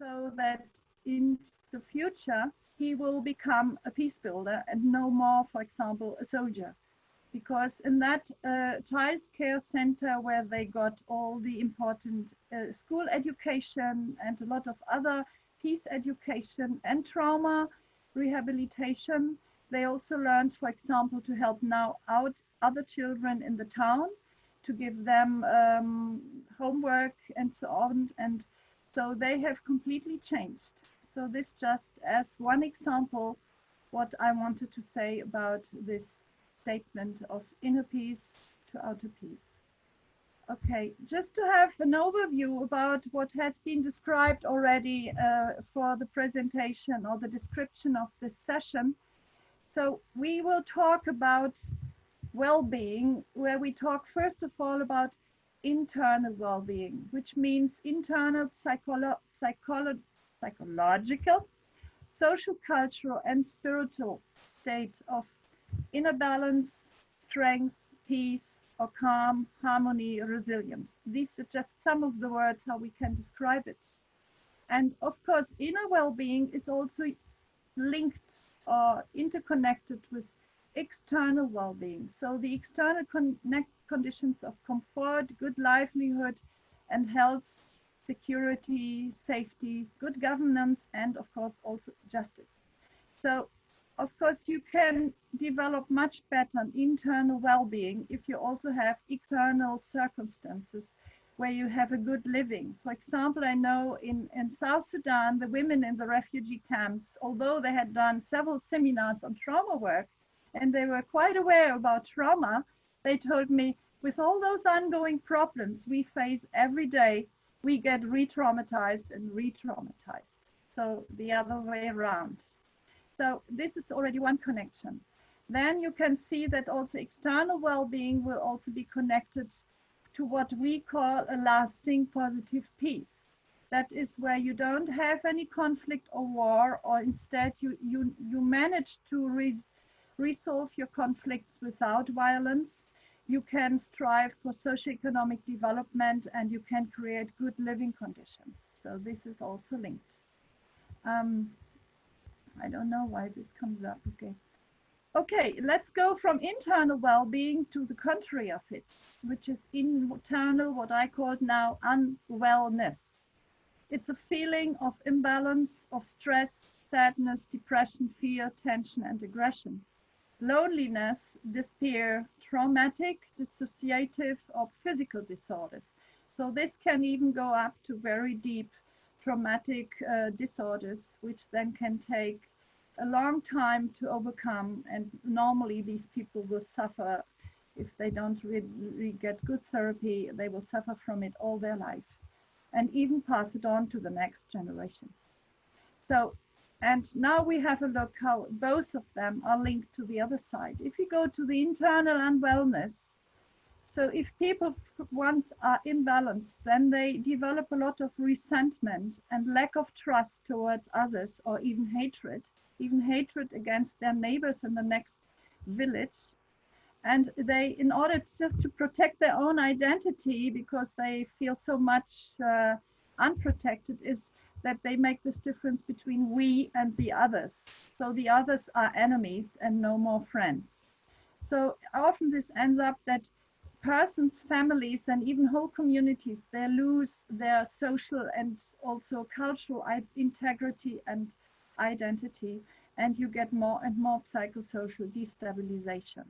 so that in the future he will become a peace builder and no more, for example, a soldier. Because in that child care center where they got all the important school education and a lot of other peace education and trauma rehabilitation, they also learned, for example, to help now out other children in the town, to give them homework and so on. And so they have completely changed. So this just as one example, what I wanted to say about this statement of inner peace to outer peace. Okay, just to have an overview about what has been described already for the presentation or the description of this session. So we will talk about well-being, where we talk first of all about internal well-being, which means internal psychological, social, cultural, and spiritual state of inner balance, strength, peace, or calm, harmony, resilience. These are just some of the words how we can describe it. And of course, inner well-being is also linked or interconnected with external well-being. So the external conditions of comfort, good livelihood, and health, security, safety, good governance, and of course also justice. So of course you can develop much better internal well-being if you also have external circumstances where you have a good living. For example, I know in South Sudan, the women in the refugee camps, although they had done several seminars on trauma work, and they were quite aware about trauma, they told me, with all those ongoing problems we face every day, we get re-traumatized and re-traumatized. So the other way around. So this is already one connection. Then you can see that also external well-being will also be connected to what we call a lasting positive peace. That is where you don't have any conflict or war, or instead you manage to resolve your conflicts without violence. You can strive for socioeconomic development and you can create good living conditions. So this is also linked. I don't know why this comes up. Okay, let's go from internal well-being to the contrary of it, which is internal, what I call now unwellness. It's a feeling of imbalance, of stress, sadness, depression, fear, tension, and aggression. Loneliness, despair, traumatic, dissociative, or physical disorders. So this can even go up to very deep traumatic disorders, which then can take a long time to overcome, and normally these people will suffer if they don't really get good therapy. They will suffer from it all their life and even pass it on to the next generation. So, and now we have a look how both of them are linked to the other side. If you go to the internal unwellness, so if people once are imbalanced, then they develop a lot of resentment and lack of trust towards others, or even hatred against their neighbors in the next village. And they, in order just to protect their own identity, because they feel so much unprotected, is that they make this difference between we and the others. So the others are enemies and no more friends. So often this ends up that persons, families, and even whole communities, they lose their social and also cultural integrity and identity, and you get more and more psychosocial destabilization.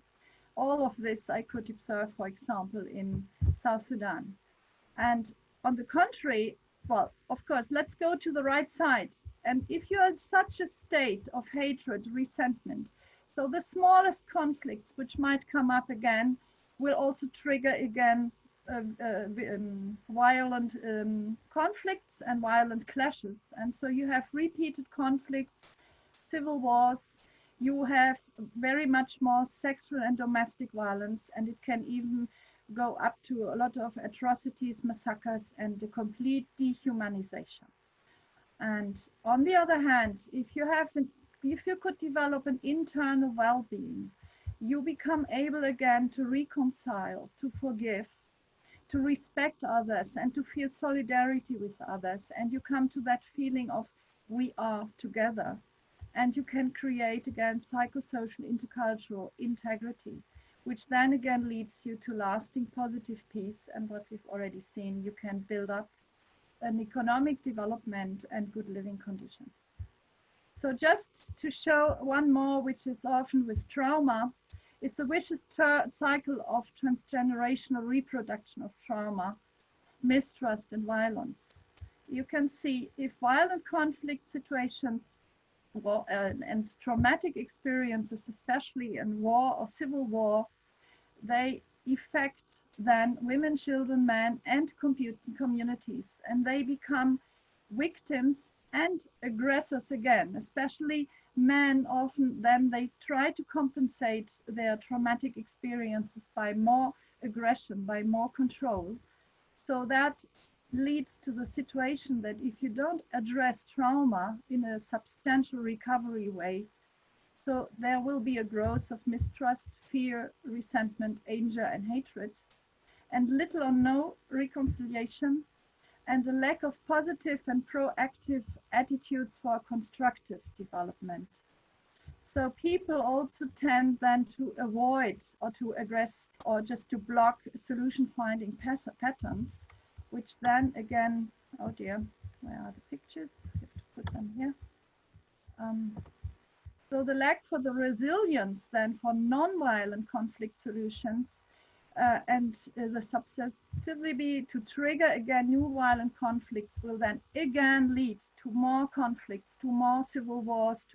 All of this I could observe, for example, in South Sudan. And on the contrary, well, of course, let's go to the right side. And if you're in such a state of hatred, resentment, so the smallest conflicts which might come up again will also trigger again violent conflicts and violent clashes. And so you have repeated conflicts, civil wars, you have very much more sexual and domestic violence, and it can even go up to a lot of atrocities, massacres, and a complete dehumanization. And on the other hand, if you could develop an internal well-being, you become able again to reconcile, to forgive, to respect others and to feel solidarity with others. And you come to that feeling of we are together. And you can create again psychosocial intercultural integrity, which then again leads you to lasting positive peace. And what we've already seen, you can build up an economic development and good living conditions. So just to show one more, which is often with trauma, is the vicious cycle of transgenerational reproduction of trauma, mistrust and violence. You can see if violent conflict situations and traumatic experiences, especially in war or civil war, they affect then women, children, men, and communities, and they become victims and aggressors again, especially men. Often then they try to compensate their traumatic experiences by more aggression, by more control. So that leads to the situation that if you don't address trauma in a substantial recovery way, so there will be a growth of mistrust, fear, resentment, anger, and hatred, and little or no reconciliation, and a lack of positive and proactive attitudes for constructive development. So people also tend then to avoid or to aggress or just to block solution finding patterns, which then again, oh dear, where are the pictures? I have to put them here. So the lack for the resilience then for non-violent conflict solutions and the susceptibility to trigger again new violent conflicts will then again lead to more conflicts, to more civil wars,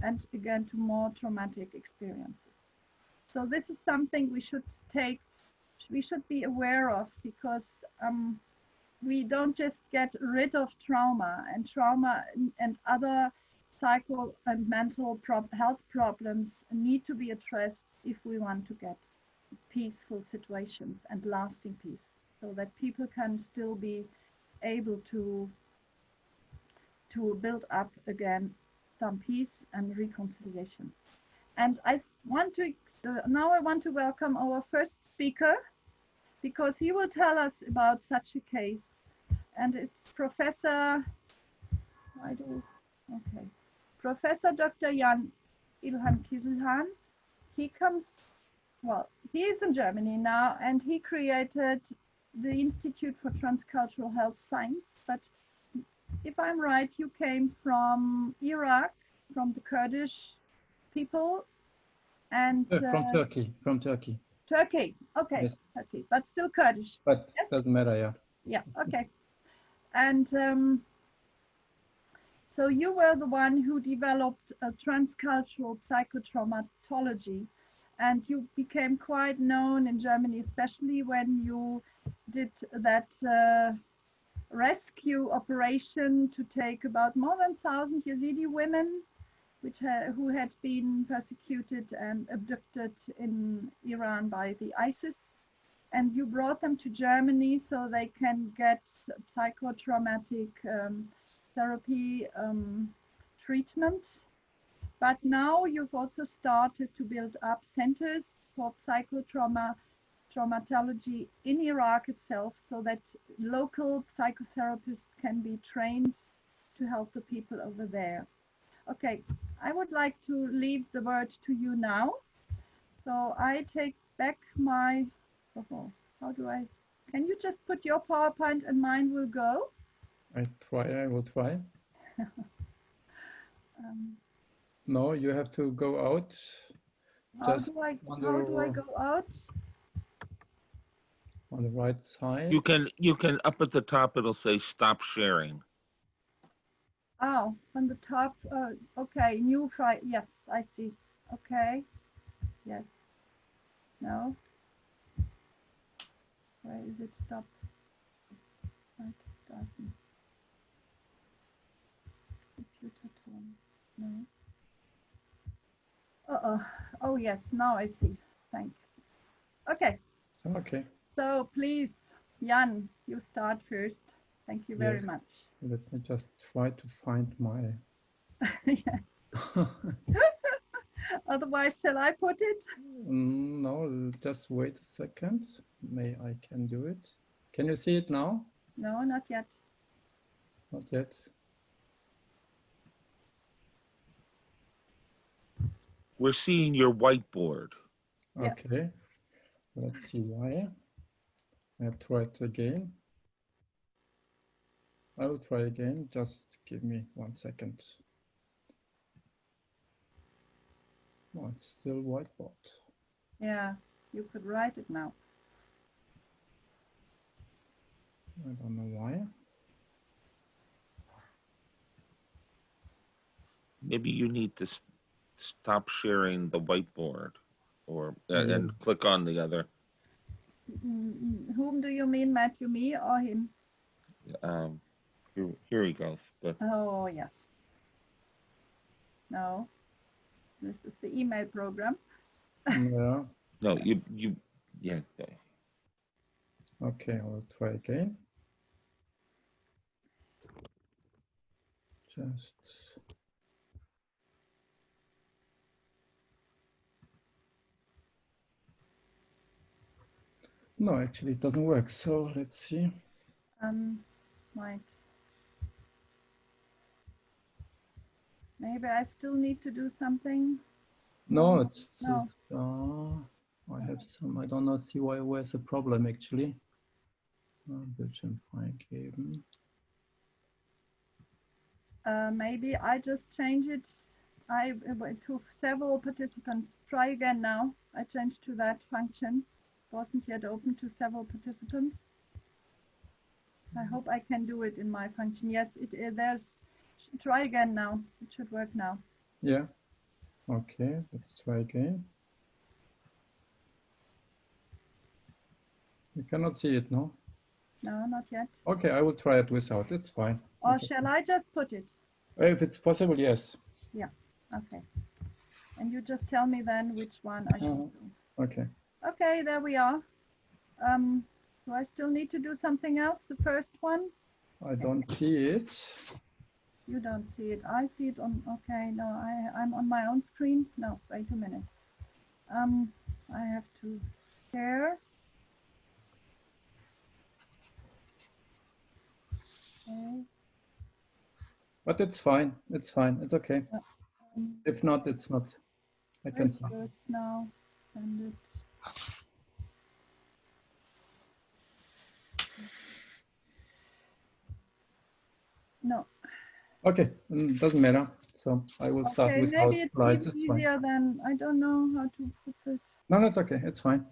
and again to more traumatic experiences. So this is something we should be aware of, because we don't just get rid of trauma and other psycho and mental health problems need to be addressed if we want to get peaceful situations and lasting peace, so that people can still be able to build up again some peace and reconciliation. And I want to welcome our first speaker, because he will tell us about such a case. And it's Professor Dr. Youngilhan. He is in Germany now, and he created the Institute for Transcultural Health Science. But if I'm right, you came from Iraq, from the Kurdish people, and from Turkey. Turkey, okay, yes. Turkey, but still Kurdish. But yes? Doesn't matter, yeah. Yeah, okay. And so you were the one who developed a transcultural psychotraumatology, and you became quite known in Germany, especially when you did that rescue operation to take about more than 1,000 Yazidi women who had been persecuted and abducted in Iran by the ISIS. And you brought them to Germany so they can get psychotraumatic therapy treatment. But now you've also started to build up centers for psychotraumatology in Iraq itself, so that local psychotherapists can be trained to help the people over there. Okay, I would like to leave the word to you now. So I take back my, can you just put your PowerPoint and mine will go? I will try. No, you have to go out. How do I go out? On the right side. You can up at the top, it'll say stop sharing. Oh, on the top. Okay, new file. Yes, I see. Okay. Yes. No. Where is it? Stop. Right. Doesn't. Computer tone. No. Oh yes. Now I see. Thanks. Okay. Okay. So please, Jan, you start first. Thank you very much. Let me just try to find my... Yes. Otherwise, shall I put it? No, just wait a second. I can do it. Can you see it now? No, not yet. Not yet. We're seeing your whiteboard. Yeah. Okay. Let's see why. I have tried again. I will try again. Just give me 1 second. Oh, it's still whiteboard. Yeah, you could write it now. I don't know why. Maybe you need to stop sharing the whiteboard or Yeah. and click on the other. Whom do you mean, Matthew, me or him? Here he goes. But Oh, yes. No, this is the email program. Yeah. no, yeah. Okay, I will try again. Just. No, actually it doesn't work. So let's see. Right. Maybe I still need to do something. No, it's No. I have some, I don't know, see why, where's the problem actually. Bildschirm freigeben. Maybe I just change it. I to several participants. Try again now. I changed to that function. Wasn't yet open to several participants. I hope I can do it in my function. Yes, there's. Try again now. It should work now. Yeah. Okay, let's try again. You cannot see it, no? No, not yet. Okay, I will try it without. It's fine. Or It's shall okay. I just put it? If it's possible, yes. Yeah. Okay. And you just tell me then which one I should do. Okay. Okay, there we are. Do I still need to do something else? The first one? I don't see it. You don't see it. I see it on. Okay, no, I'm on my own screen. No, wait a minute. I have to share. Okay. But it's fine. It's fine. It's okay. If not, it's not. I can see. Good. Now send it. No. Okay, doesn't matter. So I will start Okay, without maybe it's slides. even It's fine. easier than I don't know how to put it. No, that's okay. It's fine.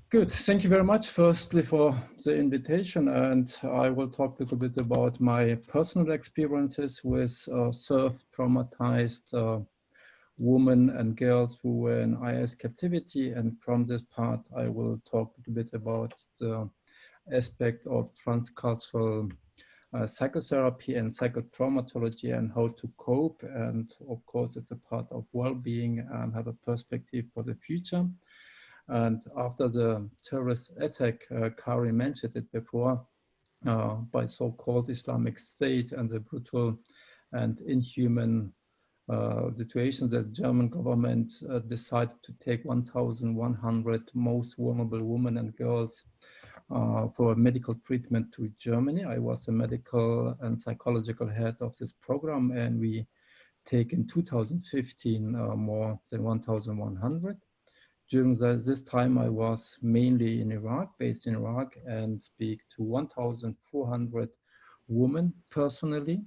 Good. Thank you very much, firstly, for the invitation. And I will talk a little bit about my personal experiences with self-traumatized women and girls who were in IS captivity. And from this part, I will talk a little bit about the aspect of transcultural psychotherapy and psychotraumatology and how to cope. And of course, it's a part of well-being and have a perspective for the future. And after the terrorist attack, Karin mentioned it before, by so-called Islamic State and the brutal and inhuman situation, the German government decided to take 1,100 most vulnerable women and girls for medical treatment to Germany. I was the medical and psychological head of this program, and we take in 2015 more than 1,100. During this time, I was mainly in Iraq, based in Iraq, and speak to 1,400 women personally.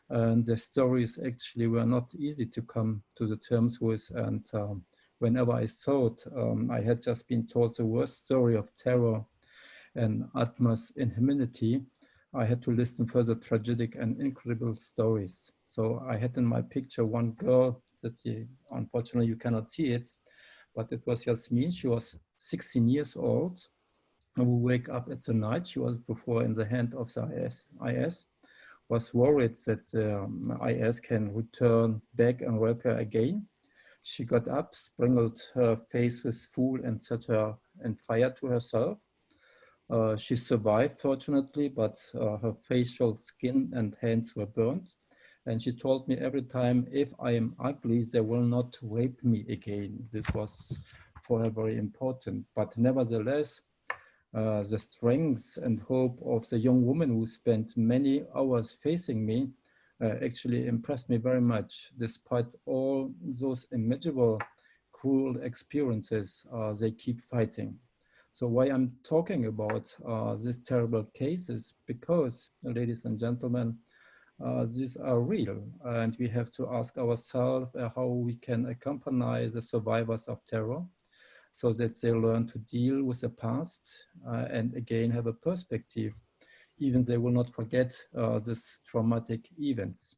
And the stories actually were not easy to come to the terms with. And whenever I thought I had just been told the worst story of terror and utmost inhumanity, I had to listen for the tragic and incredible stories. So I had in my picture one girl that unfortunately you cannot see it, but it was Yasmin. She was 16 years old. Who wake up at the night. She was before in the hand of the IS, was worried that IS can return back and rape her again. She got up, sprinkled her face with food and set her and fire to herself. She survived, fortunately, but her facial skin and hands were burnt. And she told me every time, if I am ugly, they will not rape me again. This was for her very important. But nevertheless, The strength and hope of the young woman who spent many hours facing me actually impressed me very much. Despite all those immeasurable cruel experiences, they keep fighting. So why I'm talking about these terrible cases, because, ladies and gentlemen, these are real, and we have to ask ourselves how we can accompany the survivors of terror so that they learn to deal with the past and again have a perspective, even they will not forget these traumatic events.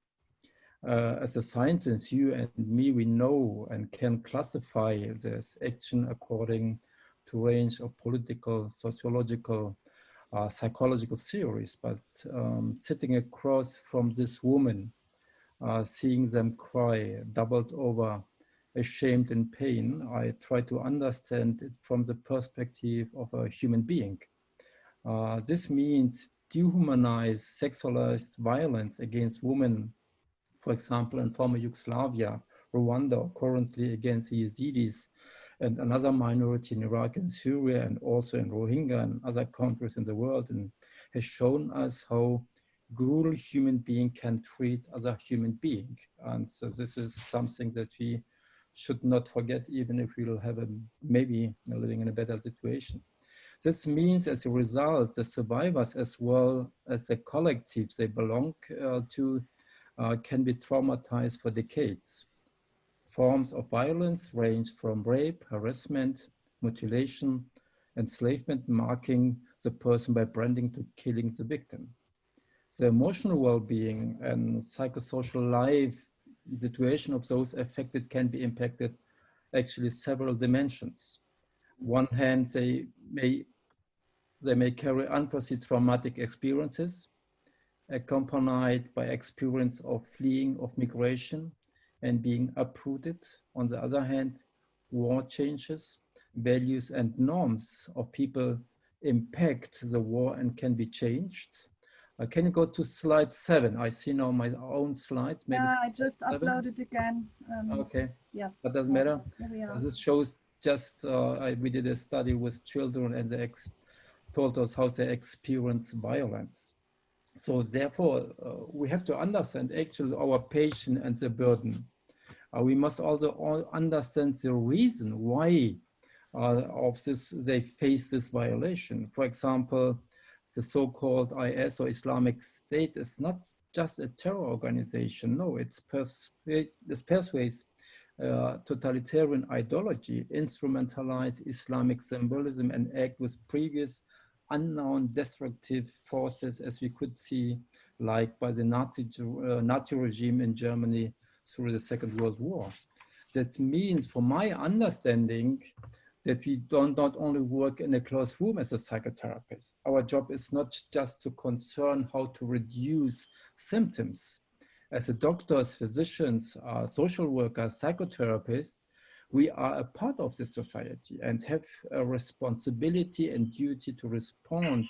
As a scientist, you and me, we know and can classify this action according to range of political, sociological, psychological theories, but sitting across from this woman, seeing them cry, doubled over, ashamed in pain, I try to understand it from the perspective of a human being. This means dehumanize sexualized violence against women, for example, in former Yugoslavia, Rwanda, or currently against the Yazidis and another minority in Iraq and Syria, and also in Rohingya and other countries in the world, and has shown us how cruel human being can treat other human being. And so this is something that we should not forget, even if we'll have maybe living in a better situation. This means, as a result, the survivors, as well as the collectives they belong to, can be traumatized for decades. Forms of violence range from rape, harassment, mutilation, enslavement, marking the person by branding to killing the victim. The emotional well-being and psychosocial life situation of those affected can be impacted actually several dimensions. One hand, they may carry unperceived traumatic experiences, accompanied by experience of fleeing, of migration, and being uprooted. On the other hand, war changes, values and norms of people impact the war and can be changed. Can you go to slide 7? I see now my own slides. Maybe yeah, I just 7? uploaded again. Okay, Yeah, that doesn't matter. here we are. This shows just, we did a study with children and they told us how they experience violence. So therefore, we have to understand actually our patient and the burden. We must also understand the reason why of this they face this violation. For example, the so-called IS or Islamic State is not just a terror organization. No, it's persuades totalitarian ideology, instrumentalize Islamic symbolism and act with previous unknown destructive forces, as we could see, like by the Nazi regime in Germany through the Second World War. That means, for my understanding, that we don't not only work in a closed room as a psychotherapist. Our job is not just to concern how to reduce symptoms. As a doctors, physicians, social workers, psychotherapists, we are a part of this society and have a responsibility and duty to respond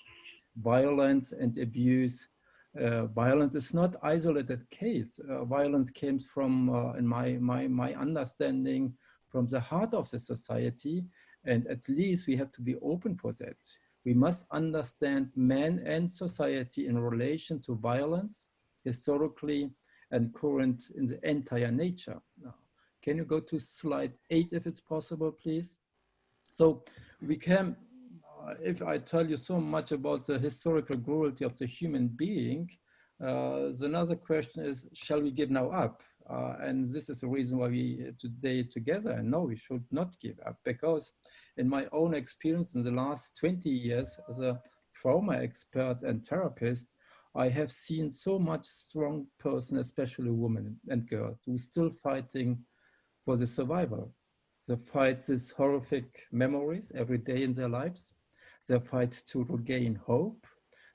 violence and abuse. Violence is not isolated case. Violence comes from, in my understanding, from the heart of the society, and at least we have to be open for that. We must understand man and society in relation to violence, historically and current in the entire nature. Can you go to slide 8 if it's possible, please? So we can, if I tell you so much about the historical cruelty of the human being, another question is, shall we give now up? And this is the reason why we today together, and no, we should not give up, because in my own experience in the last 20 years as a trauma expert and therapist, I have seen so much strong person, especially women and girls, who are still fighting for the survival. They fight these horrific memories every day in their lives. They fight to regain hope.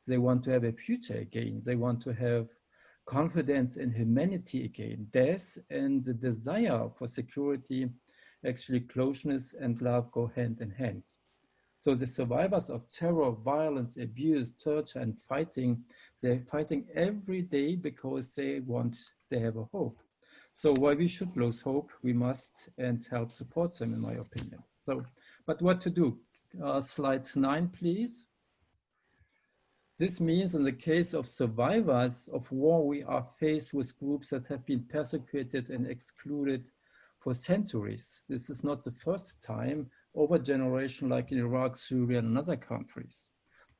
They want to have a future again. They want to have confidence in humanity again. Death and the desire for security, actually closeness and love go hand in hand. So the survivors of terror, violence, abuse, torture, and fighting, they're fighting every day because they have a hope. So why we should lose hope, we must and help support them, in my opinion. So, but what to do? slide 9, please. This means in the case of survivors of war, we are faced with groups that have been persecuted and excluded for centuries. This is not the first time over generation like in Iraq, Syria, and other countries.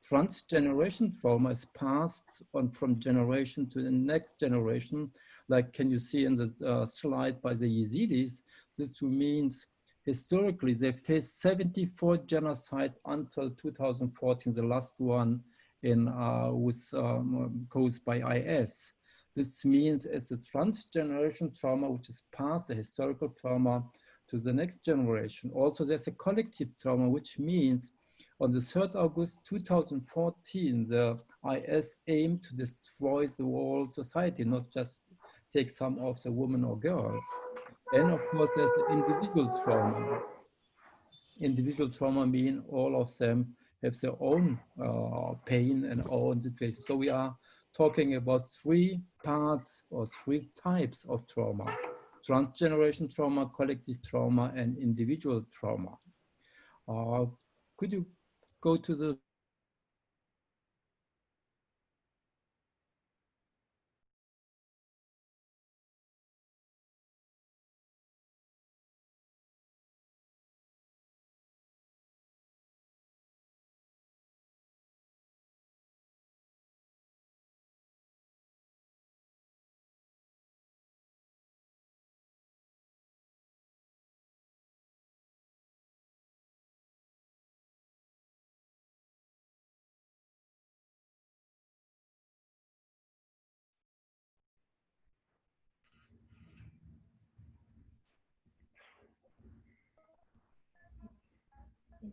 Transgeneration trauma is passed on from generation to the next generation, like can you see in the slide by the Yazidis. This means historically they faced 74 genocide until 2014, the last one in was caused by IS. This means it's a transgeneration trauma which is passed, the historical trauma, to the next generation. Also, there's a collective trauma, which means on the 3rd August 2014, the IS aimed to destroy the whole society, not just take some of the women or girls. And of course, there's the individual trauma. Individual trauma mean all of them have their own pain and own situation. So we are talking about 3 parts or 3 types of trauma: transgeneration trauma, collective trauma, and individual trauma. Could you go to the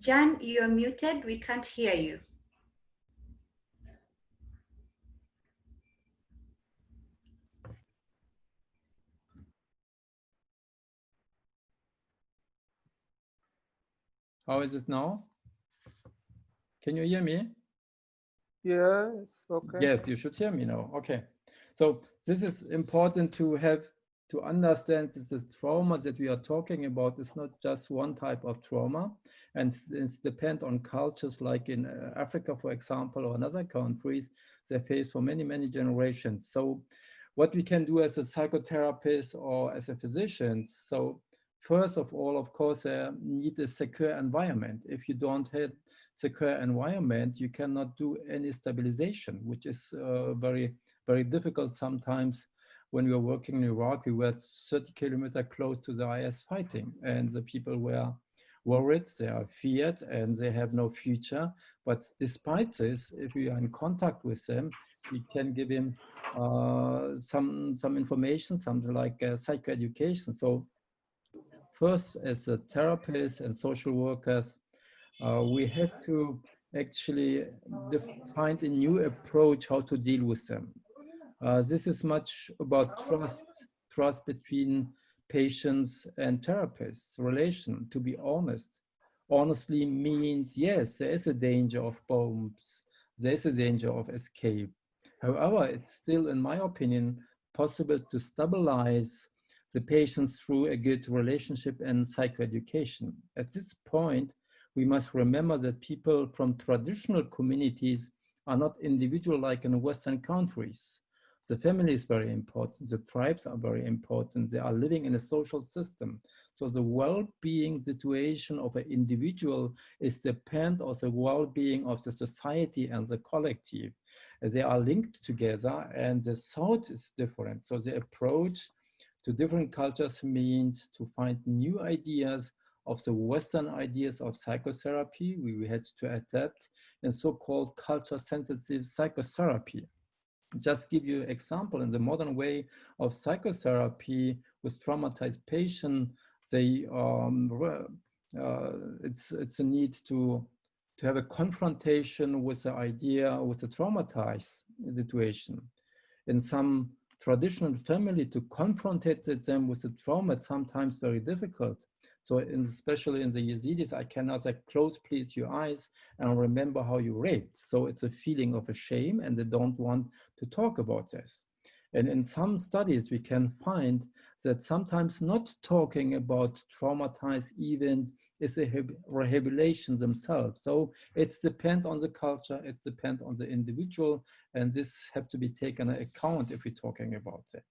Jan, you're muted. We can't hear you. How is it now? Can you hear me? Yes, okay. Yes, you should hear me now. Okay. So this is important to understand that the trauma that we are talking about is not just one type of trauma, and it's depend on cultures like in Africa, for example, or in other countries, they face for many, many generations. So what we can do as a psychotherapist or as a physician, so first of all, of course, need a secure environment. If you don't have secure environment, you cannot do any stabilization, which is very, very difficult sometimes. When we were working in Iraq, we were 30 kilometers close to the IS fighting, and the people were worried, they are feared, and they have no future. But despite this, if we are in contact with them, we can give him some information, something like psychoeducation. So first, as a therapist and social workers, we have to actually find a new approach how to deal with them. This is much about trust between patients and therapists, relation, to be honest. Honestly means, yes, there is a danger of bombs, there is a danger of escape. However, it's still, in my opinion, possible to stabilize the patients through a good relationship and psychoeducation. At this point, we must remember that people from traditional communities are not individual like in Western countries. The family is very important. The tribes are very important. They are living in a social system. So the well-being situation of an individual is dependent on the well-being of the society and the collective. They are linked together and the thought is different. So the approach to different cultures means to find new ideas of the Western ideas of psychotherapy. We had to adapt in so-called culture-sensitive psychotherapy. Just give you an example, in the modern way of psychotherapy with traumatized patient, they it's a need to have a confrontation with the idea, with the traumatized situation. In some traditional family, to confrontate them with the trauma, it's sometimes very difficult. So especially in the Yazidis, I cannot say, close please your eyes and remember how you raped. So it's a feeling of a shame and they don't want to talk about this. And in some studies, we can find that sometimes not talking about traumatized event is a rehabilitation themselves. So it depends on the culture, it depends on the individual, and this have to be taken into account if we're talking about that.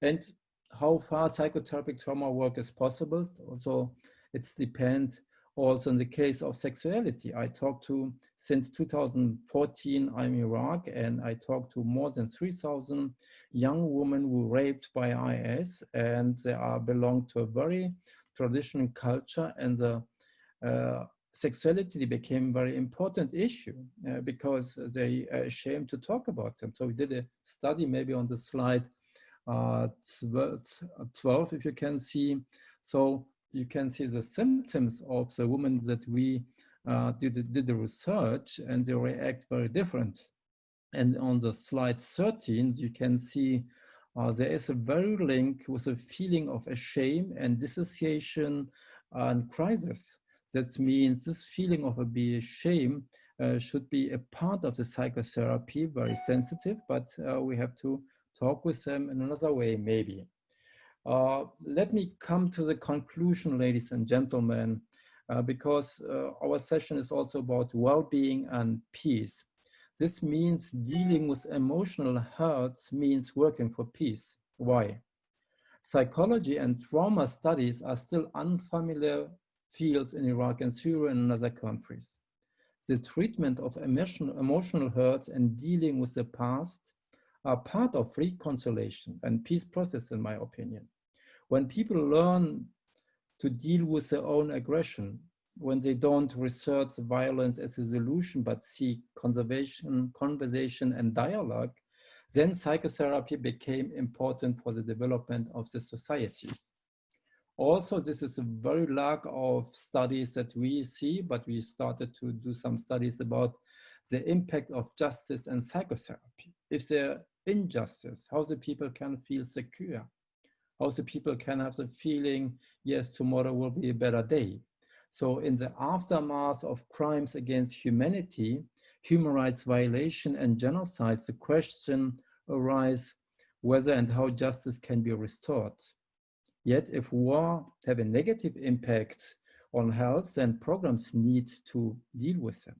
And how far psychotherapeutic trauma work is possible. Also, it depends also in the case of sexuality. I talked to, since 2014, I'm in Iraq, and I talked to more than 3,000 young women who were raped by IS, and they belong to a very traditional culture, and the sexuality became a very important issue because they are ashamed to talk about them. So we did a study, maybe on the slide 12, if you can see. So you can see the symptoms of the women that we did the research, and they react very different. And on the slide 13, you can see there is a very link with a feeling of shame and dissociation and crisis. That means this feeling of shame should be a part of the psychotherapy, very sensitive, but we have to talk with them in another way, maybe. Let me come to the conclusion, ladies and gentlemen, because our session is also about well-being and peace. This means dealing with emotional hurts means working for peace. Why? Psychology and trauma studies are still unfamiliar fields in Iraq and Syria and other countries. The treatment of emotional hurts and dealing with the past are part of reconciliation and peace process, in my opinion. When people learn to deal with their own aggression, when they don't resort to violence as a solution, but seek conversation, and dialogue, then psychotherapy became important for the development of the society. Also, this is a very lack of studies that we see, but we started to do some studies about the impact of justice and psychotherapy. If there injustice, how the people can feel secure, how the people can have the feeling, yes, tomorrow will be a better day. So in the aftermath of crimes against humanity, human rights violation and genocide, the question arises whether and how justice can be restored. Yet if war have a negative impact on health, then programs need to deal with them.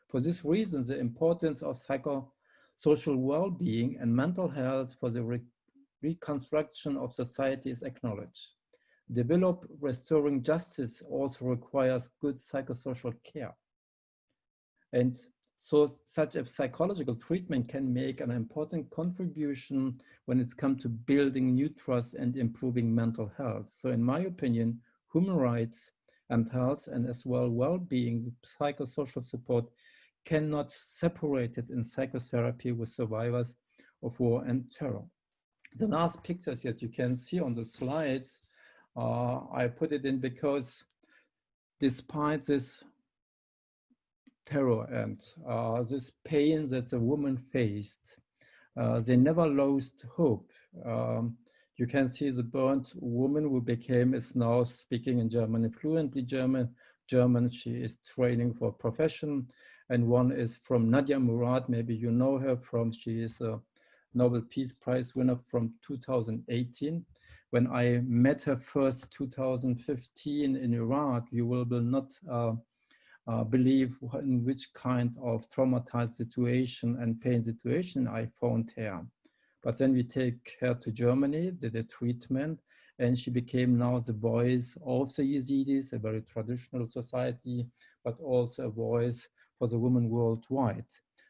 For this reason, the importance of psychosocial well-being and mental health for the reconstruction of society is acknowledged. Develop restoring justice also requires good psychosocial care. And so such a psychological treatment can make an important contribution when it's come to building new trust and improving mental health. So in my opinion, human rights and health, and as well well-being, psychosocial support cannot separate it in psychotherapy with survivors of war and terror. The last pictures that you can see on the slides, I put it in because despite this terror and this pain that the woman faced, they never lost hope. You can see the burnt woman who is now speaking in German, fluently German. She is training for a profession. And one is from Nadia Murad, maybe you know her she is a Nobel Peace Prize winner from 2018. When I met her first 2015 in Iraq, you will not believe in which kind of traumatized situation and pain situation I found her. But then we take her to Germany, did a treatment, and she became now the voice of the Yazidis, a very traditional society, but also a voice for the women worldwide.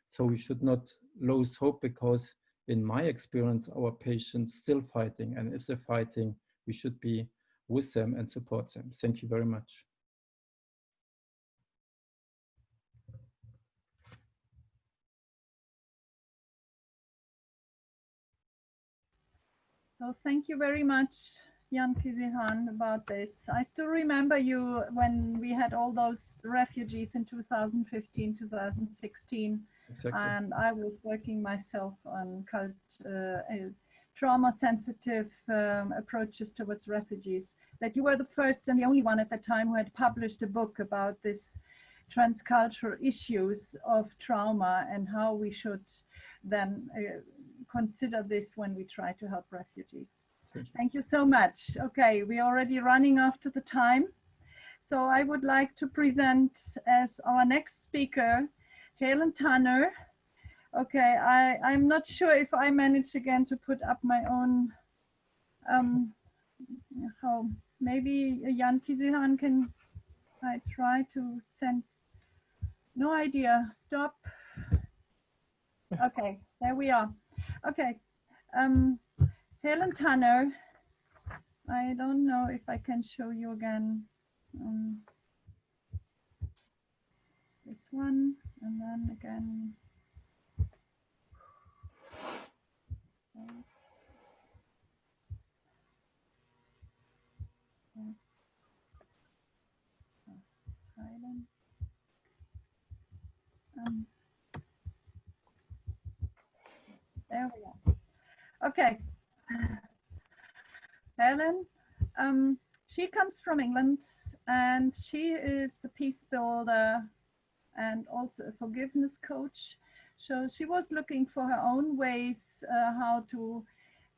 So we should not lose hope, because in my experience, our patients still fighting, and if they're fighting, we should be with them and support them. Thank you very much. So thank you very much, Youngilhan, about this. I still remember you when we had all those refugees in 2015, 2016. Exactly. And I was working myself on trauma-sensitive approaches towards refugees. That you were the first and the only one at the time who had published a book about this transcultural issues of trauma and how we should then consider this when we try to help refugees. Thank you. Thank you so much. Okay, we're already running after the time. So I would like to present as our next speaker, Helen Tanner. Okay, I'm not sure if I manage again to put up my own, maybe Youngilhan can, I try to send, no idea, stop. Okay, there we are. Okay, Helen Tanner, I don't know if I can show you again. This one, and then again. Yes. Helen. There we are. Okay. Helen, she comes from England, and she is a peace builder and also a forgiveness coach. So she was looking for her own ways how to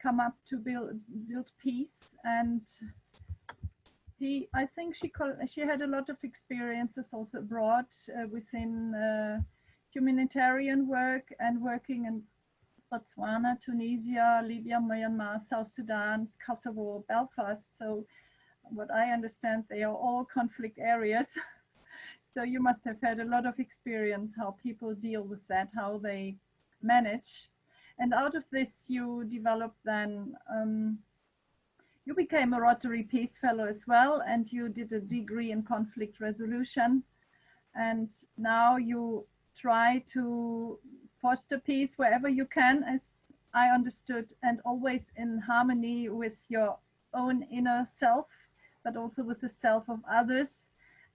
come up to build peace, and I think she had a lot of experiences also abroad within humanitarian work and working in Botswana, Tunisia, Libya, Myanmar, South Sudan, Kosovo, Belfast. So what I understand, they are all conflict areas. So you must have had a lot of experience how people deal with that, how they manage. And out of this, you developed then, you became a Rotary Peace Fellow as well, and you did a degree in conflict resolution. And now you try to foster peace wherever you can, as I understood, and always in harmony with your own inner self, but also with the self of others.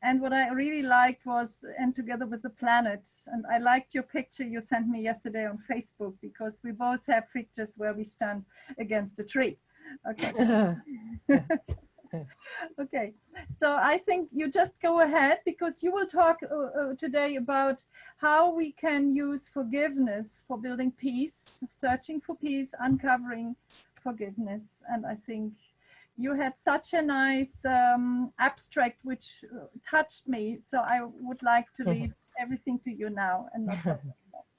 And what I really liked was, and together with the planet, and I liked your picture you sent me yesterday on Facebook, because we both have pictures where we stand against a tree. Okay. Okay, so I think you just go ahead, because you will talk today about how we can use forgiveness for building peace, searching for peace, uncovering forgiveness. And I think you had such a nice abstract which touched me. So I would like to leave everything to you now and not talk anymore.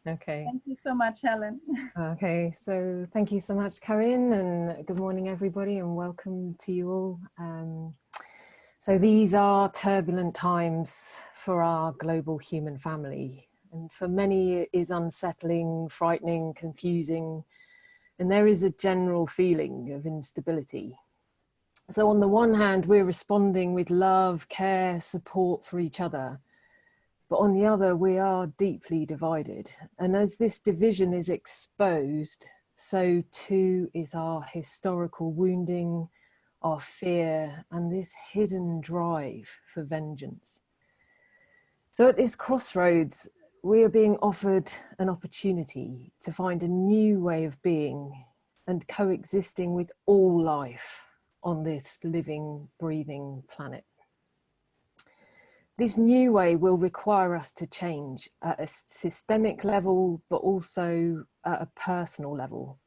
Okay. Thank you so much, Helen. Okay, so thank you so much, Karin, and good morning, everybody, and welcome to you all. So these are turbulent times for our global human family, and for many it is unsettling, frightening, confusing, and there is a general feeling of instability. So on the one hand, we're responding with love, care, support for each other. But on the other, we are deeply divided. And as this division is exposed, so too is our historical wounding, our fear, and this hidden drive for vengeance. So at this crossroads, we are being offered an opportunity to find a new way of being and coexisting with all life on this living, breathing planet. This new way will require us to change at a systemic level, but also at a personal level.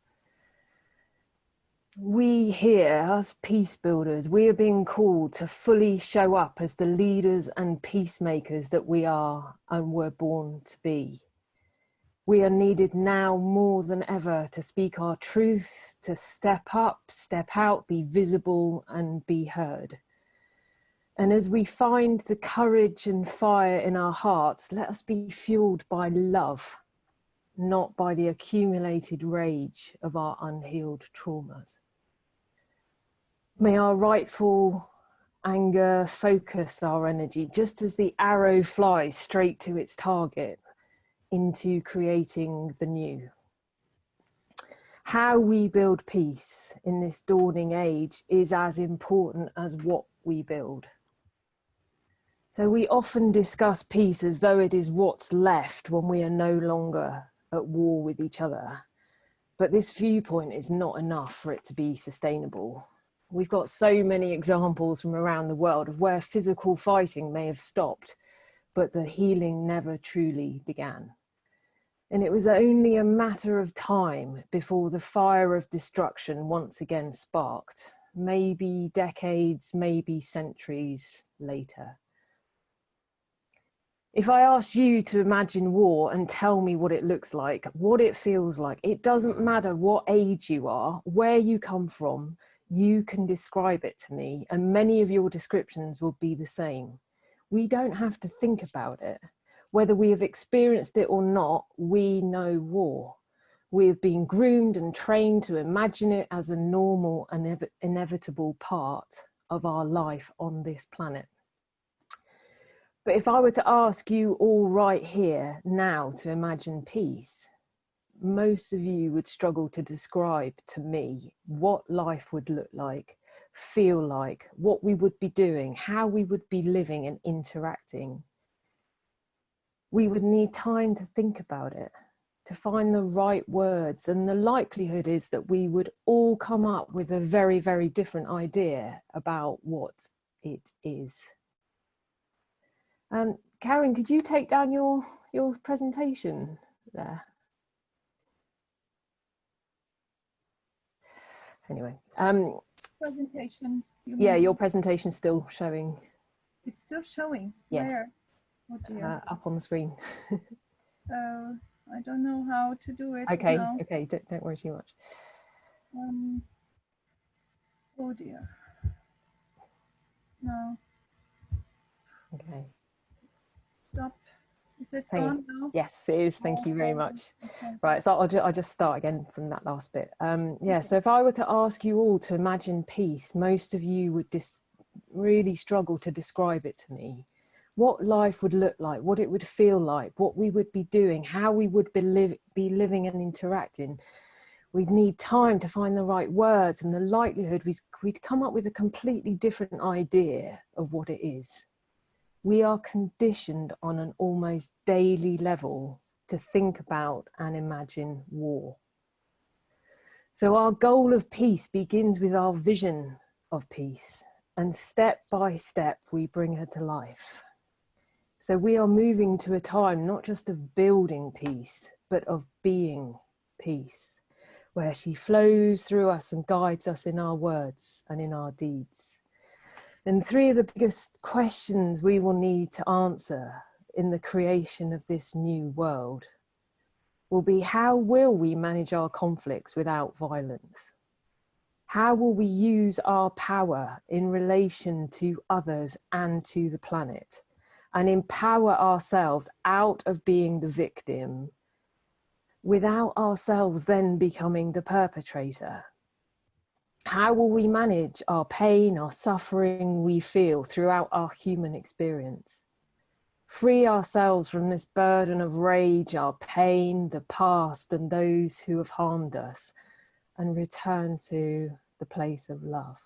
We here, as peace builders, we are being called to fully show up as the leaders and peacemakers that we are and were born to be. We are needed now more than ever to speak our truth, to step up, step out, be visible and be heard. And as we find the courage and fire in our hearts, let us be fueled by love, not by the accumulated rage of our unhealed traumas. May our rightful anger focus our energy, just as the arrow flies straight to its target, into creating the new. How we build peace in this dawning age is as important as what we build. So we often discuss peace as though it is what's left when we are no longer at war with each other. But this viewpoint is not enough for it to be sustainable. We've got so many examples from around the world of where physical fighting may have stopped, but the healing never truly began. And it was only a matter of time before the fire of destruction once again sparked, maybe decades, maybe centuries later. If I asked you to imagine war and tell me what it looks like, what it feels like, it doesn't matter what age you are, where you come from, you can describe it to me, and many of your descriptions will be the same. We don't have to think about it. Whether we have experienced it or not, we know war. We have been groomed and trained to imagine it as a normal and inevitable part of our life on this planet. But if I were to ask you all right here now to imagine peace, most of you would struggle to describe to me what life would look like, feel like, what we would be doing, how we would be living and interacting. We would need time to think about it, to find the right words, and the likelihood is that we would all come up with a very, very different idea about what it is. Karin, could you take down your presentation there? Anyway, Presentation. yeah, your presentation's still showing. It's still showing. Yes. Where? Oh dear. Up on the screen. I don't know how to do it. Okay, now. okay, don't worry too much. Oh dear. No. Okay. Stop. Is it on now? Yes, it is. Thank you very much. Okay. Right, so I'll just start again from that last bit. Yeah, so if I were to ask you all to imagine peace, most of you would really struggle to describe it to me. What life would look like, what it would feel like, what we would be doing, how we would be living and interacting. We'd need time to find the right words, and the likelihood we'd come up with a completely different idea of what it is. We are conditioned on an almost daily level to think about and imagine war. So our goal of peace begins with our vision of peace, and step by step we bring her to life. So we are moving to a time not just of building peace, but of being peace, where she flows through us and guides us in our words and in our deeds. And three of the biggest questions we will need to answer in the creation of this new world will be: how will we manage our conflicts without violence? How will we use our power in relation to others and to the planet, and empower ourselves out of being the victim without ourselves then becoming the perpetrator? How will we manage our pain, our suffering we feel throughout our human experience? Free ourselves from this burden of rage, our pain, the past, and those who have harmed us, and return to the place of love.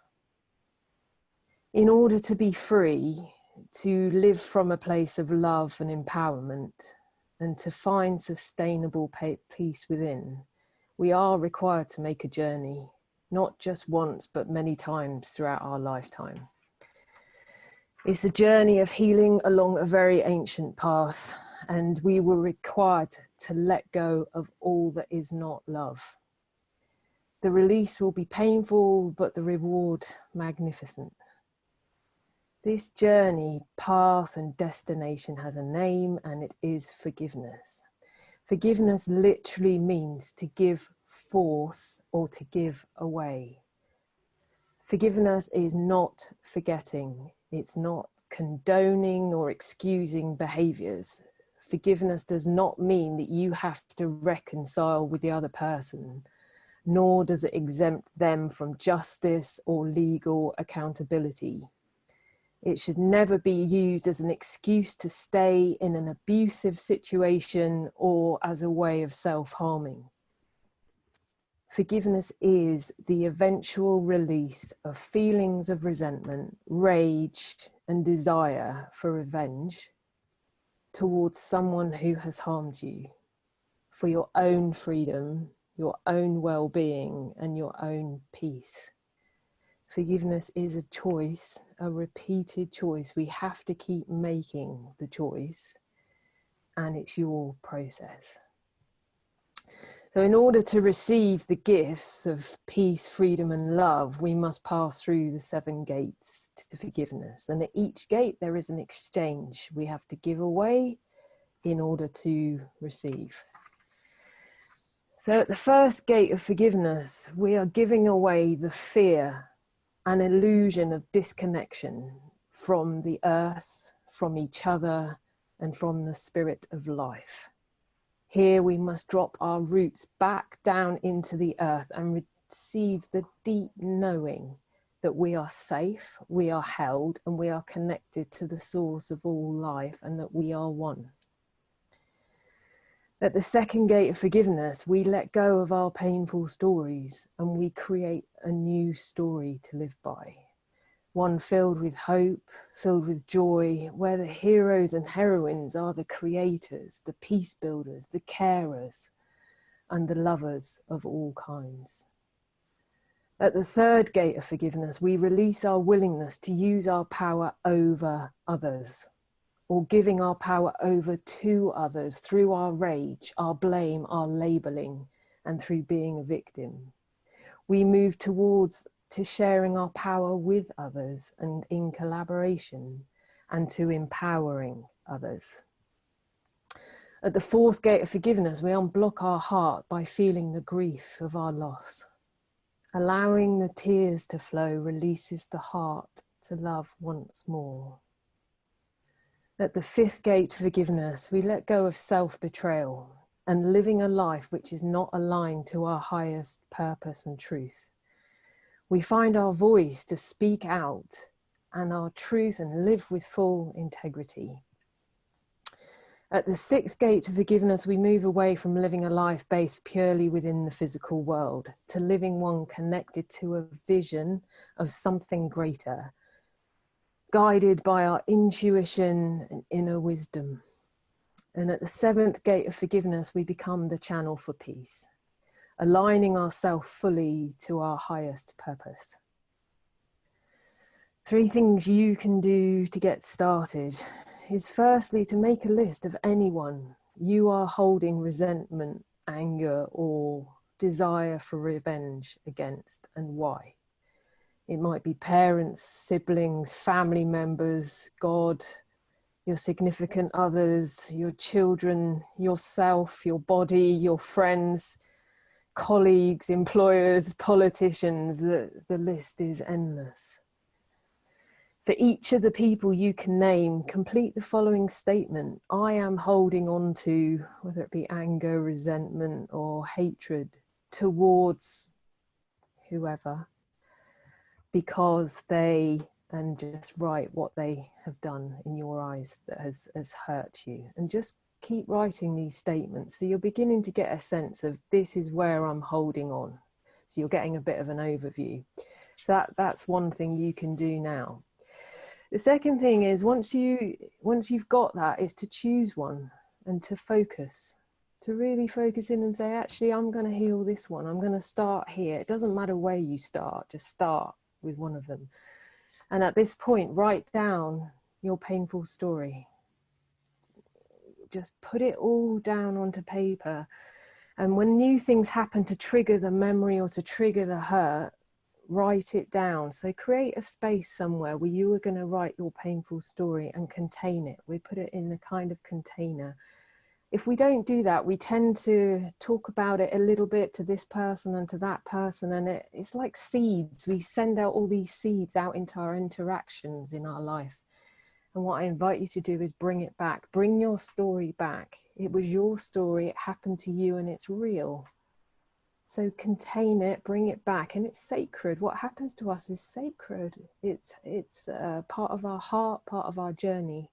In order to be free, to live from a place of love and empowerment, and to find sustainable peace within, we are required to make a journey, not just once, but many times throughout our lifetime. It's a journey of healing along a very ancient path, and we were required to let go of all that is not love. The release will be painful, but the reward magnificent. This journey, path, and destination has a name, and it is forgiveness. Forgiveness literally means to give forth or to give away. Forgiveness is not forgetting. It's not condoning or excusing behaviors. Forgiveness does not mean that you have to reconcile with the other person, nor does it exempt them from justice or legal accountability. It should never be used as an excuse to stay in an abusive situation or as a way of self-harming. Forgiveness is the eventual release of feelings of resentment, rage, and desire for revenge towards someone who has harmed you, for your own freedom, your own well-being, and your own peace. Forgiveness is a choice, a repeated choice. We have to keep making the choice, and it's your process. So in order to receive the gifts of peace, freedom and love, we must pass through the 7 gates to forgiveness. And at each gate there is an exchange. We have to give away in order to receive. So at the first gate of forgiveness, we are giving away the fear and illusion of disconnection from the earth, from each other, and from the spirit of life. Here we must drop our roots back down into the earth and receive the deep knowing that we are safe, we are held, and we are connected to the source of all life, and that we are one. At the second gate of forgiveness, we let go of our painful stories and we create a new story to live by. One filled with hope, filled with joy, where the heroes and heroines are the creators, the peace builders, the carers, and the lovers of all kinds. At the third gate of forgiveness, we release our willingness to use our power over others, or giving our power over to others through our rage, our blame, our labeling, and through being a victim. We move towards to sharing our power with others and in collaboration, and to empowering others. At the fourth gate of forgiveness, we unblock our heart by feeling the grief of our loss. Allowing the tears to flow releases the heart to love once more. At the fifth gate of forgiveness, we let go of self-betrayal and living a life which is not aligned to our highest purpose and truth. We find our voice to speak out and our truth and live with full integrity. At the sixth gate of forgiveness, we move away from living a life based purely within the physical world to living one connected to a vision of something greater, guided by our intuition and inner wisdom. And at the seventh gate of forgiveness, we become the channel for peace, aligning ourselves fully to our highest purpose. 3 things you can do to get started is firstly to make a list of anyone you are holding resentment, anger, or desire for revenge against, and why. It might be parents, siblings, family members, God, your significant others, your children, yourself, your body, your friends, colleagues, employers, politicians. The list is endless. For each of the people you can name, complete the following statement. I am holding on to, whether it be anger, resentment, or hatred towards whoever, because they, and just write what they have done in your eyes that has hurt you. And just keep writing these statements. So you're beginning to get a sense of, this is where I'm holding on. So you're getting a bit of an overview. So that's one thing you can do now. The second thing is, once you've got that, is to choose one and to focus, to really focus in and say, actually, I'm going to heal this one. I'm going to start here. It doesn't matter where you start, just start with one of them. And at this point, write down your painful story. Just put it all down onto paper. And when new things happen to trigger the memory or to trigger the hurt, write it down. So create a space somewhere where you are going to write your painful story and contain it. We put it in a kind of container. If we don't do that, we tend to talk about it a little bit to this person and to that person, and it's like seeds. We send out all these seeds out into our interactions in our life. And what I invite you to do is bring it back. Bring your story back. It was your story, it happened to you, and it's real. So contain it, bring it back, and it's sacred. What happens to us is sacred. It's part of our heart, part of our journey.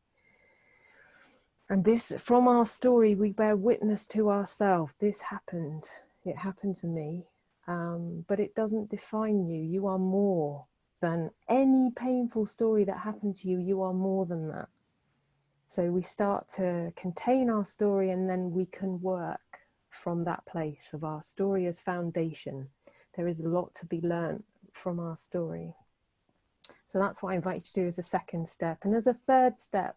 And this, from our story, we bear witness to ourselves. This happened. It happened to me. But it doesn't define you. You are more than any painful story that happened to you. You are more than that. So we start to contain our story, and then we can work from that place of our story as foundation. There is a lot to be learned from our story. So that's what I invite you to do as a second step. And as a third step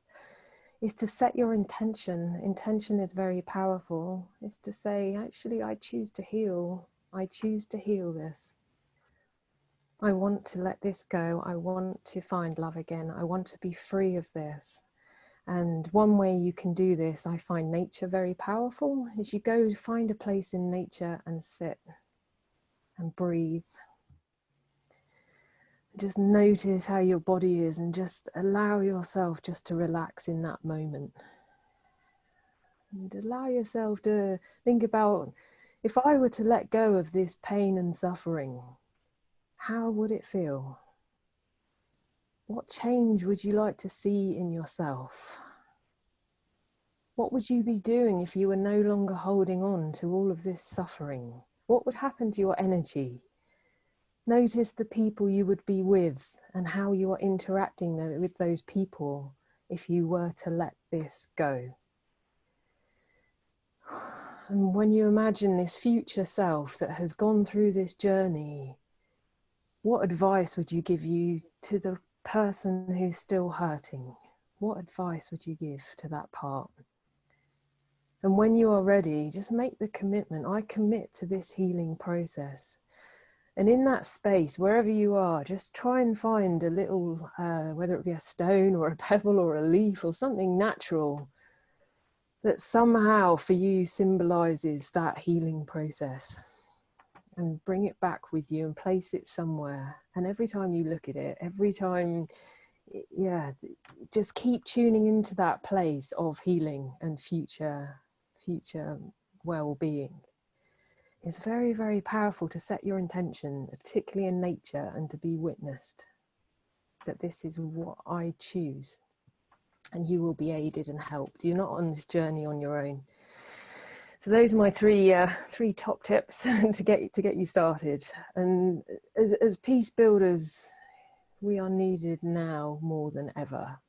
is to set your intention. Intention is very powerful. It's to say, actually, I choose to heal. I choose to heal this. I want to let this go. I want to find love again. I want to be free of this. And one way you can do this, I find nature very powerful, is you go find a place in nature and sit and breathe. Just notice how your body is and just allow yourself just to relax in that moment. And allow yourself to think about, if I were to let go of this pain and suffering, how would it feel? What change would you like to see in yourself? What would you be doing if you were no longer holding on to all of this suffering? What would happen to your energy? Notice the people you would be with and how you are interacting with those people if you were to let this go. And when you imagine this future self that has gone through this journey, what advice would you give you to the person who's still hurting? What advice would you give to that part? And when you are ready, just make the commitment. I commit to this healing process. And in that space, wherever you are, just try and find a little, whether it be a stone or a pebble or a leaf or something natural that somehow for you symbolizes that healing process. And bring it back with you and place it somewhere. And every time you look at it, every time, yeah, just keep tuning into that place of healing and future well-being. It's very, very powerful to set your intention, particularly in nature, and to be witnessed that this is what I choose. And you will be aided and helped. You're not on this journey on your own. So those are my three top tips to get you started. And as peace builders, we are needed now more than ever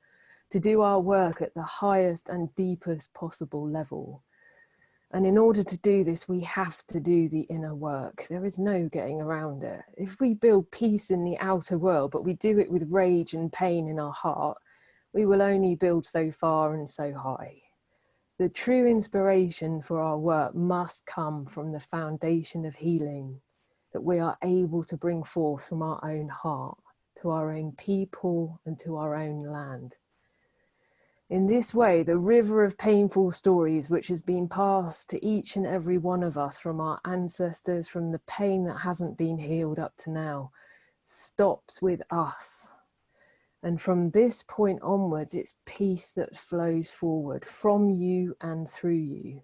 to do our work at the highest and deepest possible level. And in order to do this, we have to do the inner work. There is no getting around it. If we build peace in the outer world, but we do it with rage and pain in our heart, we will only build so far and so high. The true inspiration for our work must come from the foundation of healing that we are able to bring forth from our own heart, to our own people and to our own land. In this way, the river of painful stories which has been passed to each and every one of us from our ancestors, from the pain that hasn't been healed up to now, stops with us. And from this point onwards, it's peace that flows forward from you and through you.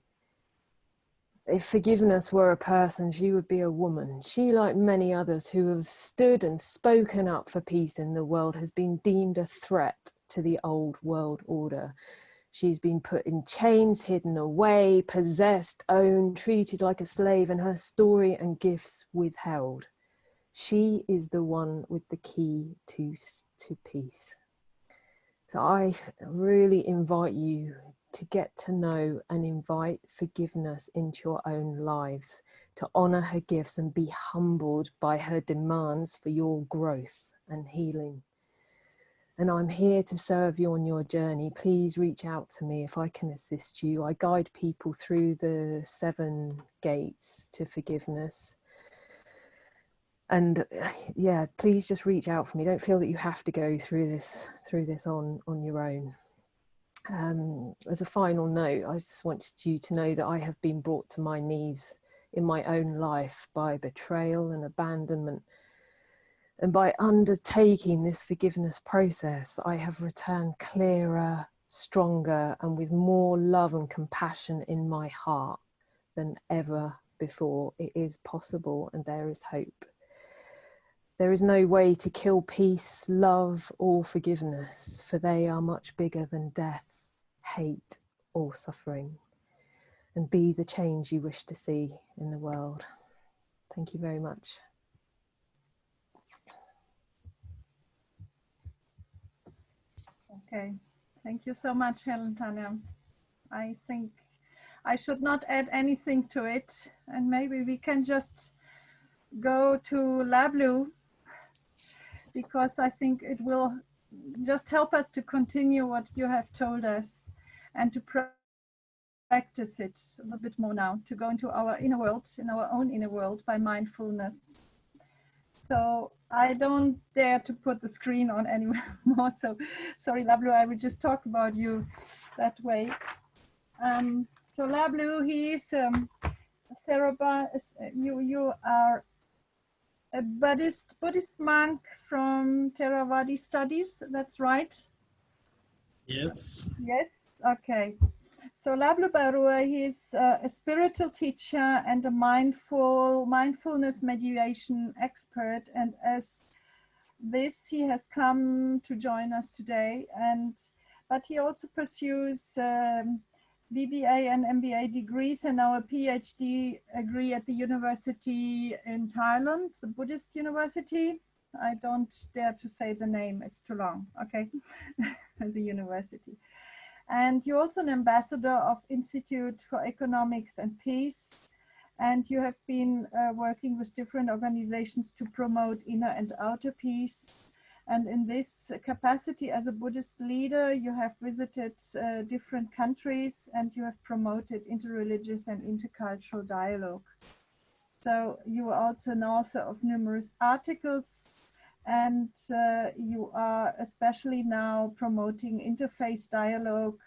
If forgiveness were a person, she would be a woman. She, like many others who have stood and spoken up for peace in the world, has been deemed a threat to the old world order. She's been put in chains, hidden away, possessed, owned, treated like a slave, and her story and gifts withheld. She is the one with the key to peace. So I really invite you to get to know and invite forgiveness into your own lives, to honor her gifts and be humbled by her demands for your growth and healing. And I'm here to serve you on your journey. Please reach out to me if I can assist you. I guide people through the 7 gates to forgiveness. And yeah, please just reach out for me. Don't feel that you have to go through this on your own. As a final note, I just wanted you to know that I have been brought to my knees in my own life by betrayal and abandonment. And by undertaking this forgiveness process, I have returned clearer, stronger, and with more love and compassion in my heart than ever before. It is possible, and there is hope. There is no way to kill peace, love, or forgiveness, for they are much bigger than death, hate, or suffering. And be the change you wish to see in the world. Thank you very much. Okay, thank you so much, Helen, Tanya. I think I should not add anything to it, and maybe we can just go to Lablu, because I think it will just help us to continue what you have told us. and to practice it a little bit more now, to go into our inner world, in our own inner world by mindfulness. So I don't dare to put the screen on anymore. So sorry, Lablu, I will just talk about you that way. So Lablu, he's a therapist. You are a Buddhist monk from Theravada studies. That's right. Yes. Yes. Okay. So Lablu Barua, he's a spiritual teacher and a mindfulness mediation expert, and as this he has come to join us today. But he also pursues BBA and MBA degrees and now a PhD degree at the university in Thailand, the Buddhist university. I don't dare to say the name, it's too long. Okay. The university. And you're also an ambassador of Institute for Economics and Peace. And you have been working with different organizations to promote inner and outer peace. And in this capacity as a Buddhist leader, you have visited different countries and you have promoted interreligious and intercultural dialogue. So you are also an author of numerous articles, and you are especially now promoting interfaith dialogue,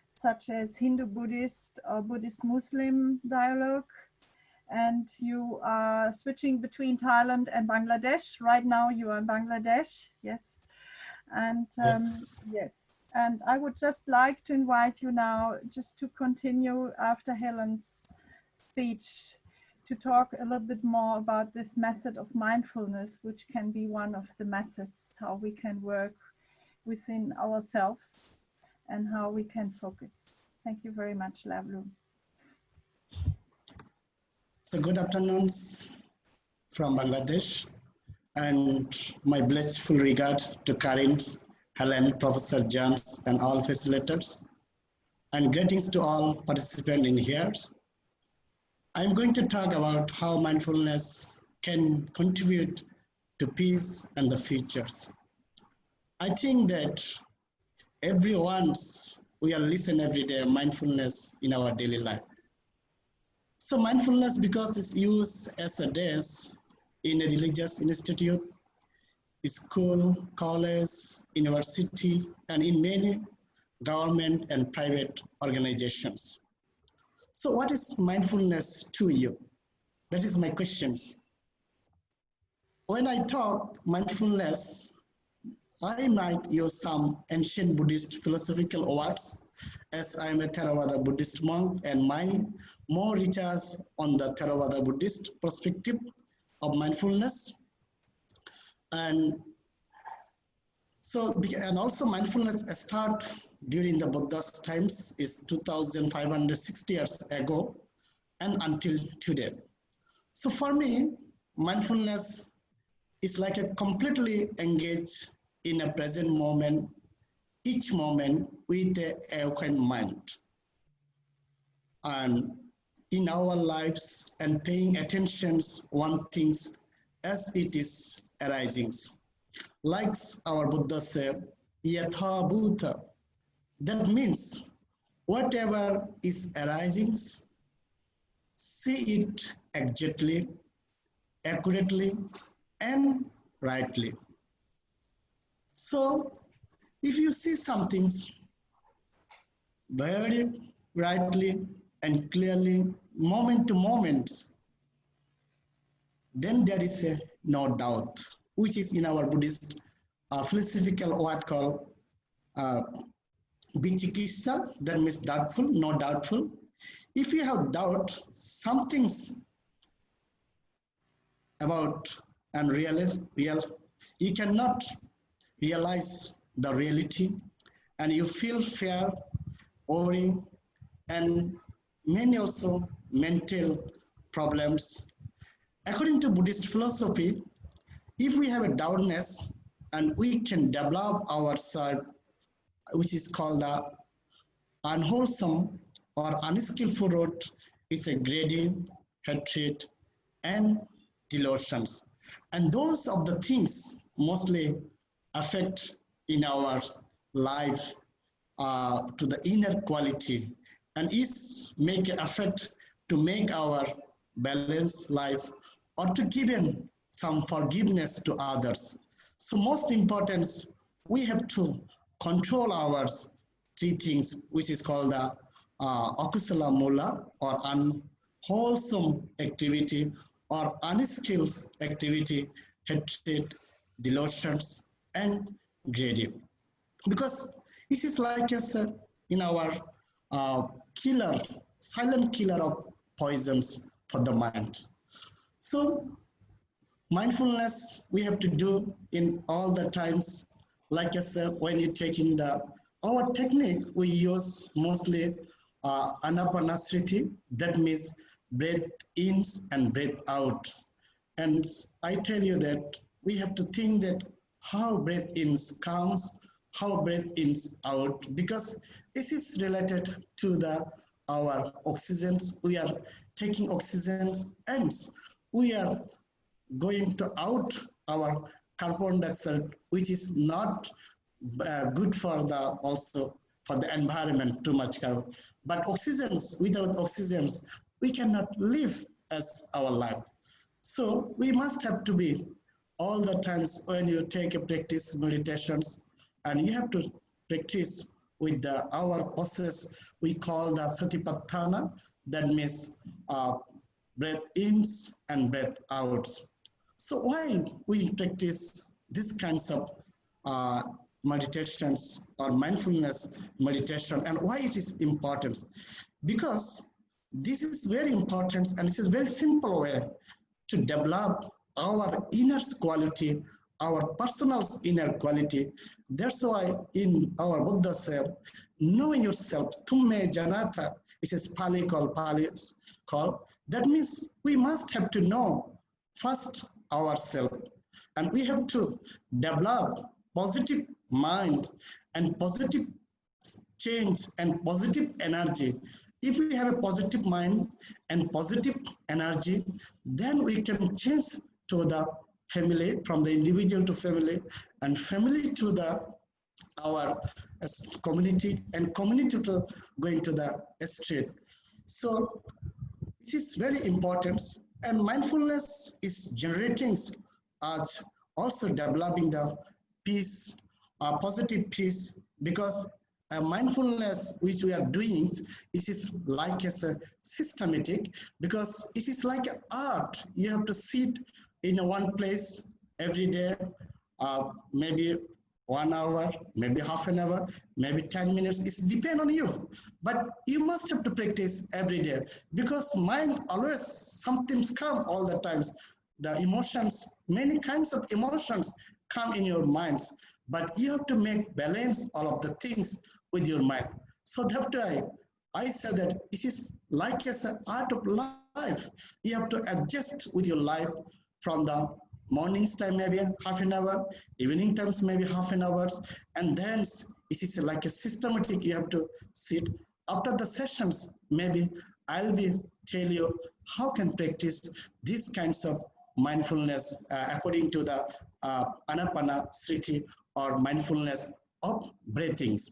such as Hindu-Buddhist or Buddhist-Muslim dialogue. And you are switching between Thailand and Bangladesh. Right now you are in Bangladesh, yes. And yes. And I would just like to invite you now just to continue after Helen's speech to talk a little bit more about this method of mindfulness, which can be one of the methods how we can work within ourselves and how we can focus. Thank you very much, Lablu. So good afternoon from Bangladesh, and my blissful regard to Karin, Helen, Professor Jones, and all facilitators, and greetings to all participants in here. I'm going to talk about how mindfulness can contribute to peace and the futures. I think that we are listening every day mindfulness in our daily life. So mindfulness, because it's used as a desk in a religious institute, school, college, university, and in many government and private organizations. So what is mindfulness to you? That is my questions. When I talk mindfulness, I might use some ancient Buddhist philosophical words, as I am a Theravada Buddhist monk, and my more research on the Theravada Buddhist perspective of mindfulness. And also mindfulness start during the Buddha's times is 2,560 years ago and until today. So for me, mindfulness is like a completely engaged in a present moment, each moment with a awakened mind. And in our lives and paying attention one things as it is arising. Like our Buddha said, yatha bhuta. That means whatever is arising, see it exactly, accurately, and rightly. So if you see some things very rightly and clearly, moment to moment, then there is no doubt, which is in our Buddhist philosophical word called vicikiccha, that means doubtful, no doubtful. If you have doubt, some things about real, you cannot realize the reality, and you feel fear, worry, and many also mental problems. According to Buddhist philosophy, if we have a doubtness and we can develop ourselves, which is called the unwholesome or unskillful road, is a greedy, hatred, and delusions. And those of the things mostly affect in our life to the inner quality, and is make an effort to make our balanced life or to give in some forgiveness to others. So most important, we have to control our three things, which is called the akusala mula, or unwholesome activity, or unskilled activity, hatred, delusions, and greed. Because this is like as in our killer, silent killer of poisons for the mind. So mindfulness we have to do in all the times, like I said, when you're taking our technique, we use mostly anapanasriti, that means breath in and breath out. And I tell you that we have to think that how breath in comes, how breath in out, because this is related to our oxygen. We are taking oxygen and we are going to out our carbon dioxide, which is not good for also for the environment, too much carbon. But oxygens, without oxygens, we cannot live as our life. So we must have to be all the times when you take a practice meditations, and you have to practice with our process we call the satipatthana, that means breath in and breath out. So why we practice these kinds of meditations or mindfulness meditation, and why it is important? Because this is very important, and this is very simple way to develop our inner quality, our personal inner quality. That's why in our Buddha said, know yourself, tumme janata, it is Pali called. That means we must have to know first ourselves, and we have to develop positive mind and positive change and positive energy. If we have a positive mind and positive energy, then we can change to the family, from the individual to family, and family to our community, and community to going to the street. So it is very important, and mindfulness is generating also developing the peace, positive peace, because mindfulness which we are doing, it is like as a systematic, because it is like an art. You have to sit in one place every day, maybe 1 hour, maybe half an hour, maybe 10 minutes. It depends on you, but you must have to practice every day, because mind always sometimes come all the times. The emotions, many kinds of emotions come in your minds, but you have to make balance all of the things with your mind. So that's why I said that this is like as an art of life. You have to adjust with your life from the morning's time, maybe half an hour, evening times, maybe half an hour, and then it is like a systematic. You have to sit. After the sessions, maybe I'll be tell you how can practice these kinds of mindfulness according to the anapanasriti, or mindfulness of breathings.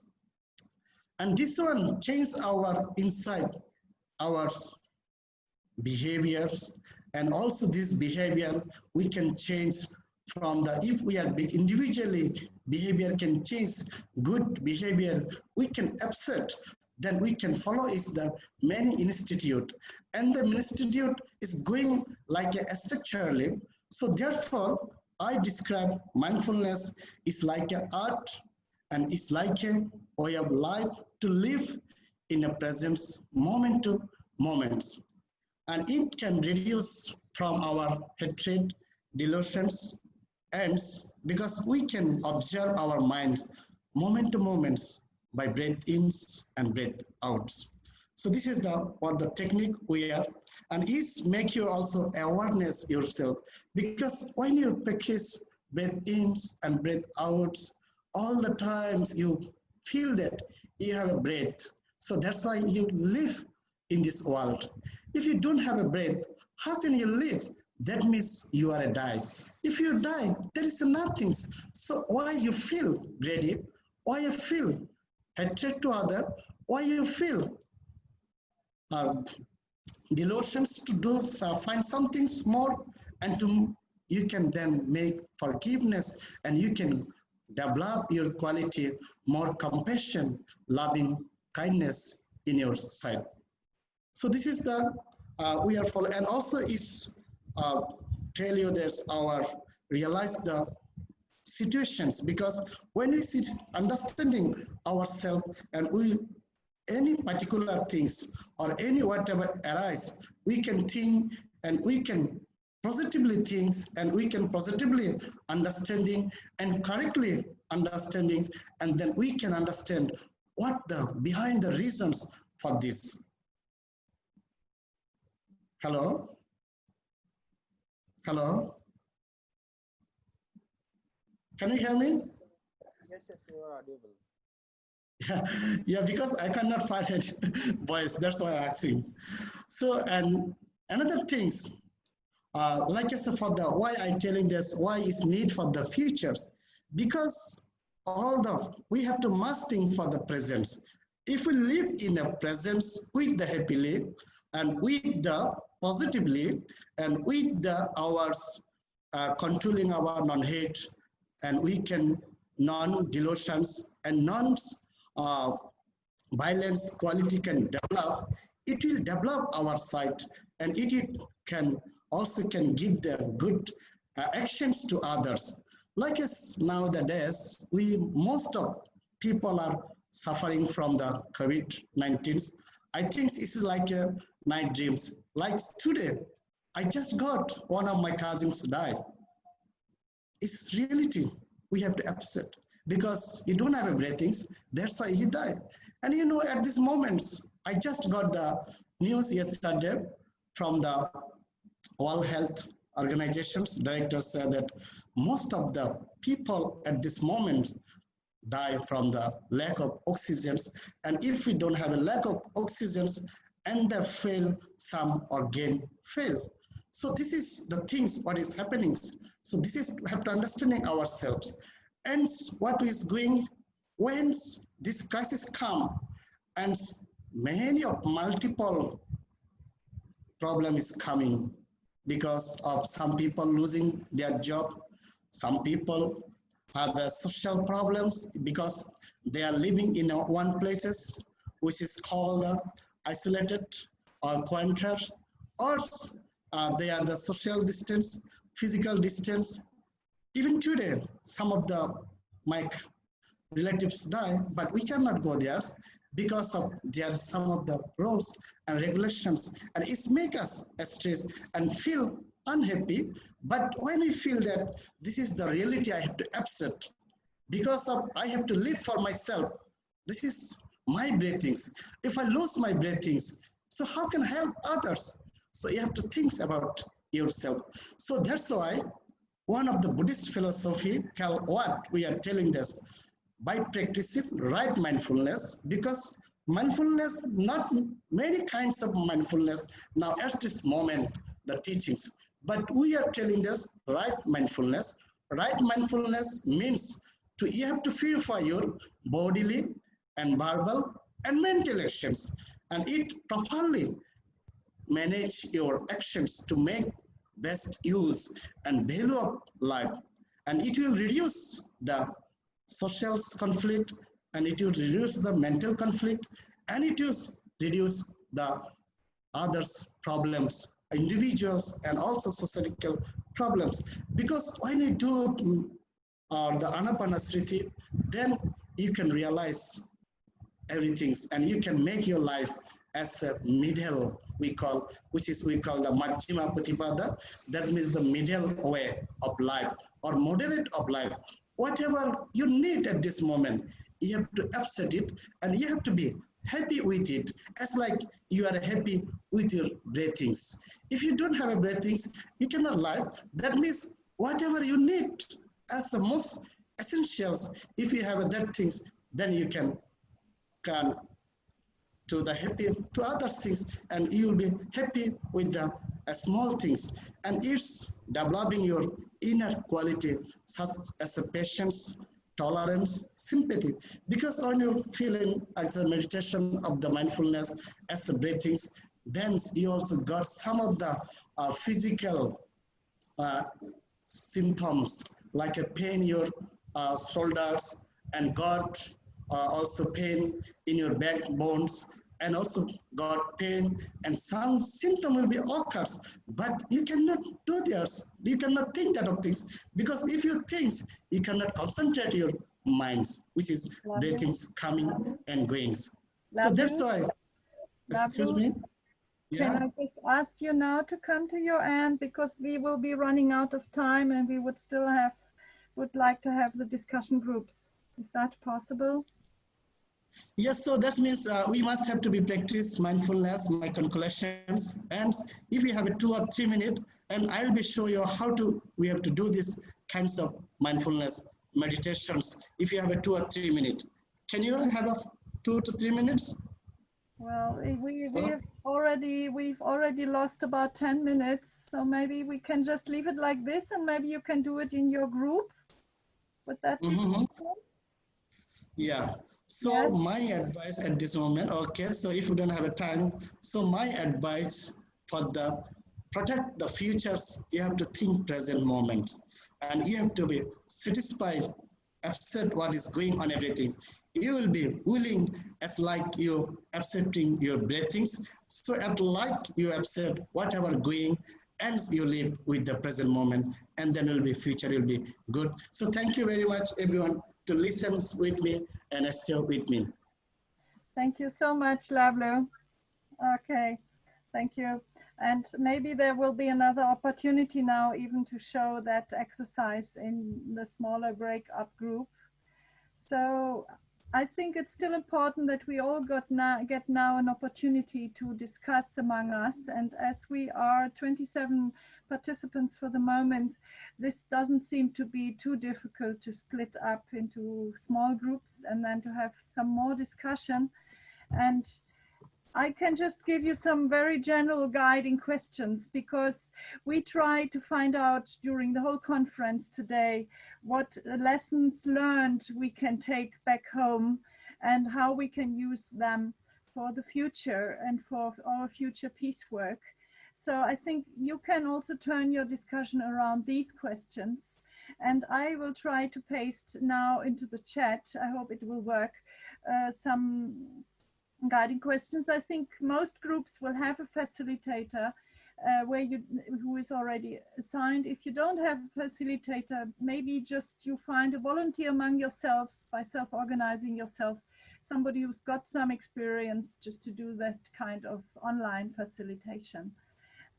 And this one changes our inside, our behaviors, and also this behavior we can change from if we are big individually, behavior can change, good behavior we can upset, then we can follow is the many institute, and the institute is going like a structurally. So therefore I describe mindfulness is like an art, and it's like a way of life to live in a presence, moment to moments. And it can reduce from our hatred, delusions, and because we can observe our minds moment to moments by breath ins and breath outs. So this is what the technique we are, and is make you also awareness yourself, because when you practice breath ins and breath outs, all the times you feel that you have a breath. So that's why you live in this world. If you don't have a breath, how can you live? That means you are a die. If you die, there is nothing. So why you feel greedy? Why you feel hatred to other, why you feel delusions to do find something more, and you can then make forgiveness, and you can develop your quality, more compassion, loving kindness in your side. So this is the we are following, and also is tell you this our realize the situations, because when we sit understanding ourselves, and we any particular things or any whatever arise, we can think, and we can positively think, and we can positively understanding and correctly understanding, and then we can understand what the behind the reasons for this. Hello? Hello? Can you hear me? Yes, you are audible. Yeah, because I cannot find any voice, that's why I'm asking. So, and another things, like I said, for the why I'm telling this, why is need for the futures, because we have to mastering for the presence. If we live in a presence with the happily, and with the positively, and with the ours controlling our non-hate, and we can non-delusions and non-violence quality can develop, it will develop our side, and it can also can give the good actions to others. Like as nowadays, most of people are suffering from the COVID-19. I think this is like a night dreams. Like today, I just got one of my cousins died. It's reality. We have to accept, because you don't have a breathings, that's why he died. And you know, at this moment, I just got the news yesterday from the World Health Organization's director said that most of the people at this moment die from the lack of oxygen. And if we don't have a lack of oxygen, and they fail, some organ fail. So this is the things what is happening. So this is we have to understanding ourselves, and what is going when this crisis come, and many of multiple problem is coming because of some people losing their job, some people have social problems because they are living in one places which is called isolated or quarantine, or they are the social distance, physical distance. Even today, some of my relatives die, but we cannot go there because of there are some of the rules and regulations, and it makes us stressed and feel unhappy. But when we feel that this is the reality, I have to accept, because of I have to live for myself. This is my breathings. If I lose my breathings, so how can I help others? So you have to think about yourself. So that's why one of the Buddhist philosophy tell what we are telling this, by practicing right mindfulness, because mindfulness, not many kinds of mindfulness now at this moment, the teachings, but we are telling this right mindfulness. Right mindfulness means you have to purify your bodily and verbal and mental actions, and it properly manage your actions to make best use and value of life, and it will reduce the social conflict, and it will reduce the mental conflict, and it will reduce the others problems, individuals and also societal problems. Because when you do the Anapanasriti, then you can realize everything, and you can make your life as a middle, we call the Majjhima Patipada. That means the middle way of life or moderate of life. Whatever you need at this moment, you have to accept it, and you have to be happy with it, as like you are happy with your breathings. If you don't have a breathings, you cannot live. That means whatever you need as the most essentials, if you have that things, then you can to the happy to other things, and you will be happy with the small things, and it's developing your inner quality such as a patience, tolerance, sympathy. Because when you're feeling as a meditation of the mindfulness as the breathings, then you also got some of the physical symptoms like a pain in your shoulders, and got also pain in your backbones, and also got pain, and some symptom will be occurs, but you cannot do this, you cannot think that of things, because if you think, you cannot concentrate your minds, which is breathings coming and going. So that's why, excuse me. Can I just ask you now to come to your end, because we will be running out of time and we would still would like to have the discussion groups. Is that possible? Yes, so that means we must have to be practice mindfulness, my conclusions, and if we have a 2 or 3 minutes, and I'll be show you how we have to do these kinds of mindfulness meditations. If you have a 2 or 3 minutes, can you have a 2 to 3 minutes? Well, we've already lost about 10 minutes, so maybe we can just leave it like this, and maybe you can do it in your group. Would that be possible? Yeah. So my advice at this moment, okay, so if you don't have a time, so my advice for the protect the futures, you have to think present moments, and you have to be satisfied, accept what is going on, everything. You will be willing as like you accepting your breathings, so at like you accept whatever going, and you live with the present moment, and then will be future will be good. So thank you very much, everyone, to listen with me and stay with me. Thank you so much, Lavlu. Okay, thank you. And maybe there will be another opportunity now even to show that exercise in the smaller break-up group. So I think it's still important that we all get now an opportunity to discuss among us. And as we are 27 participants for the moment, this doesn't seem to be too difficult to split up into small groups and then to have some more discussion. And I can just give you some very general guiding questions, because we try to find out during the whole conference today what lessons learned we can take back home and how we can use them for the future and for our future peace work. So I think you can also turn your discussion around these questions, and I will try to paste now into the chat, I hope it will work, some guiding questions. I think most groups will have a facilitator who is already assigned. If you don't have a facilitator, maybe just you find a volunteer among yourselves by self-organizing yourself, somebody who's got some experience just to do that kind of online facilitation.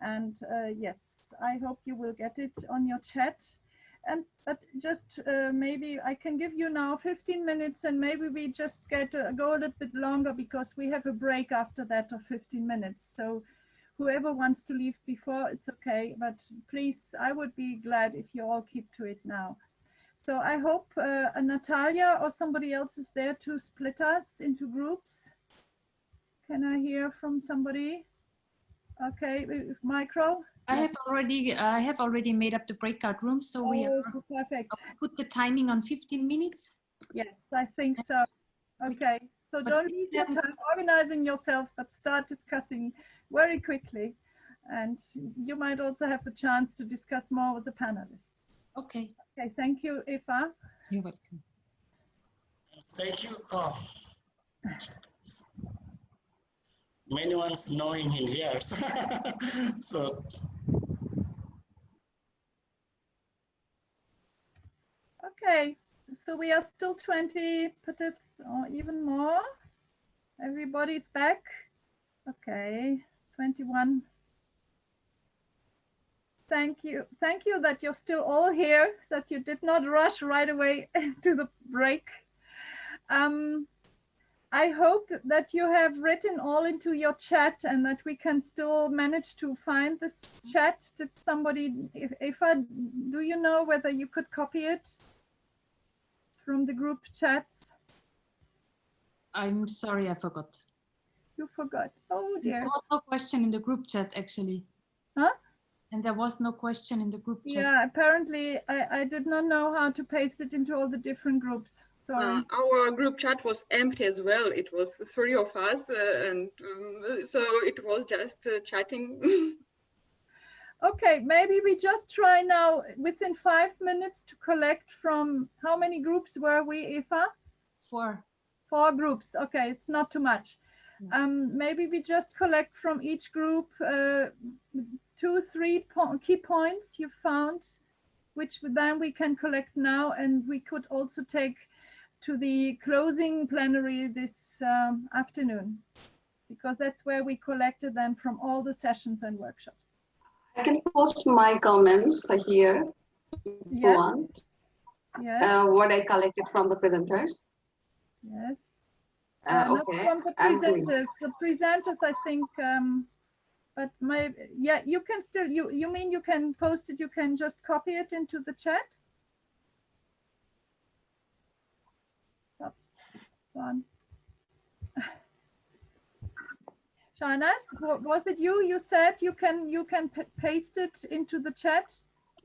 And yes, I hope you will get it on your chat. But just maybe I can give you now 15 minutes, and maybe we just go a little bit longer, because we have a break after that of 15 minutes. So whoever wants to leave before, it's okay. But please, I would be glad if you all keep to it now. So I hope Natalia or somebody else is there to split us into groups. Can I hear from somebody? Okay, micro. I have already made up the breakout room, so we are perfect. Put the timing on 15 minutes. Yes, I think so. Okay, so don't lose your time organizing yourself, but start discussing very quickly. And you might also have the chance to discuss more with the panelists. Okay. Okay, thank you, Eva. You're welcome. Thank you. Many ones knowing in here. So. Okay, so we are still 20 participants, or even more. Everybody's back. Okay, 21. Thank you that you're still all here, that you did not rush right away to the break. I hope that you have written all into your chat and that we can still manage to find this chat. Did somebody, Eva, do you know whether you could copy it from the group chats? I'm sorry, I forgot. You forgot. Oh dear. Also a question in the group chat, actually. Huh? And there was no question in the group chat. Yeah, apparently I did not know how to paste it into all the different groups. Sorry. Our group chat was empty as well. It was 3 of us, and so it was just chatting. Okay, maybe we just try now within 5 minutes to collect from, how many groups were we, Eva? 4. 4 groups. Okay, it's not too much. Maybe we just collect from each group 2, 3 key points you found, which then we can collect now, and we could also take to the closing plenary this afternoon, because that's where we collected them from all the sessions and workshops. I can post my comments here if you want. Yes. What I collected from the presenters. Yes. Okay. Not from the presenters. The presenters, I think, but yeah, you can still, you mean you can post it, you can just copy it into the chat? Oops, son. Shahnaz, was it you? You said you can paste it into the chat?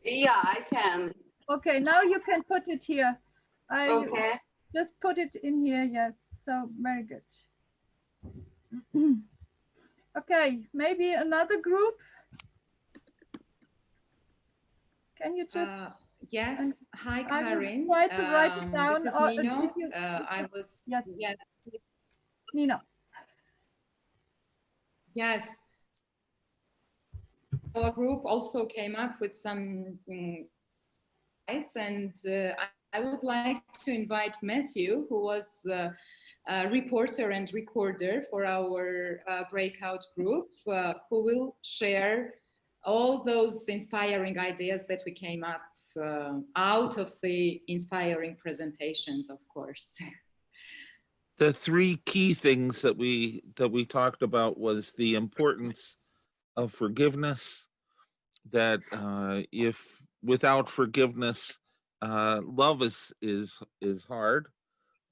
Yeah, I can. Okay, now you can put it here. Okay. Just put it in here, yes. So very good. Okay, maybe another group. Can you just? Yes. Hi, Karin. Try to write it down. This is Nino. I was. Yes. Yes. Nino. Yes. Our group also came up with some insights, and I would like to invite Matthew, who was a reporter and recorder for our breakout group, who will share all those inspiring ideas that we came up out of the inspiring presentations, of course. The 3 key things that we talked about was the importance of forgiveness, that if without forgiveness, love is hard.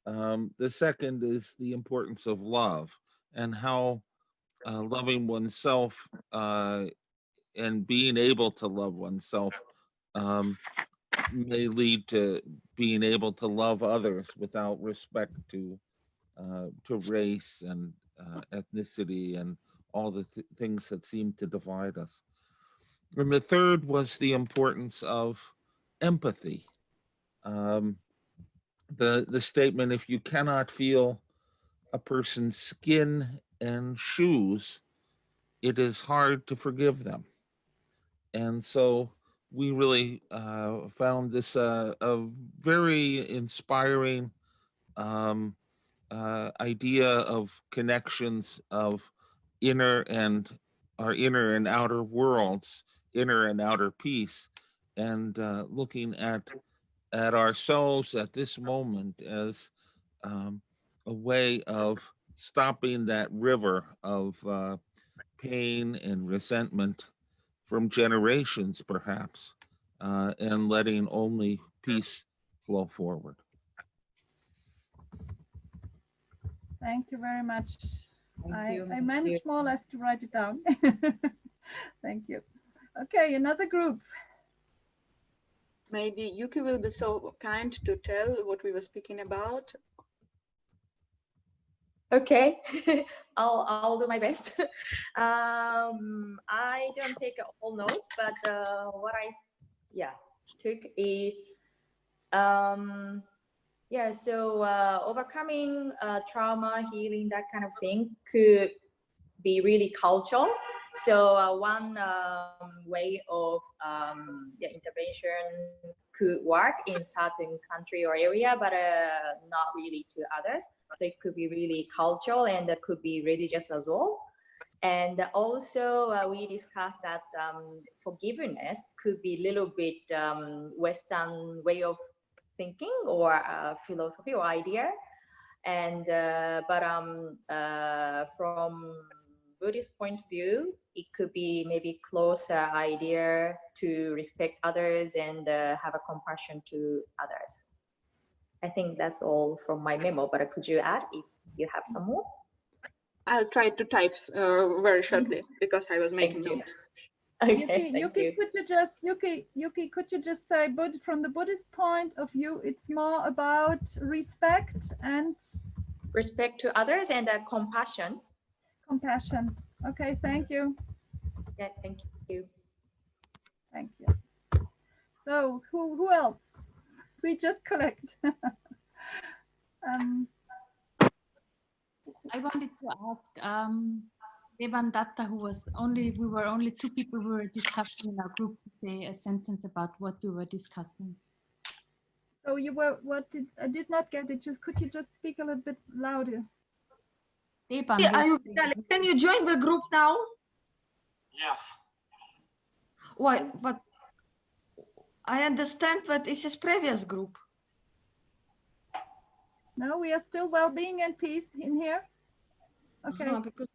The second is the importance of love, and how loving oneself and being able to love oneself may lead to being able to love others without respect to race and ethnicity and all the things that seem to divide us. And the third was the importance of empathy. The statement, if you cannot feel a person's skin and shoes, it is hard to forgive them. And so we really found this a very inspiring idea of connections of our inner and outer worlds, inner and outer peace, and looking at ourselves at this moment as a way of stopping that river of pain and resentment from generations, perhaps, and letting only peace flow forward. Thank you very much. Thank you. I managed more or less to write it down. Thank you. Okay, another group. Maybe Yuki will be so kind to tell what we were speaking about. Okay, I'll do my best. I don't take all notes, but what I took is so overcoming trauma, healing, that kind of thing could be really cultural. So one way of intervention could work in certain country or area, but not really to others. So it could be really cultural, and that could be religious as well. And also we discussed that forgiveness could be a little bit Western way of thinking or philosophy or idea. And from Buddhist point of view, it could be maybe closer idea to respect others and have a compassion to others. I think that's all from my memo, but could you add if you have some more? I'll try to type very shortly because I was making notes. Okay, Yuki, could you just say, but from the Buddhist point of view, it's more about respect and respect to others and compassion. Compassion. Okay, thank you. Yeah, thank you. Thank you. So who else? We just collect. I wanted to ask Devan Datta, we were only two people who were discussing in our group, to say a sentence about what we were discussing. So I did not get it. Could you just speak a little bit louder? Devan, can you join the group now? Yeah. Why? But I understand that it's his previous group. No, we are still well-being and peace in here. Okay. Because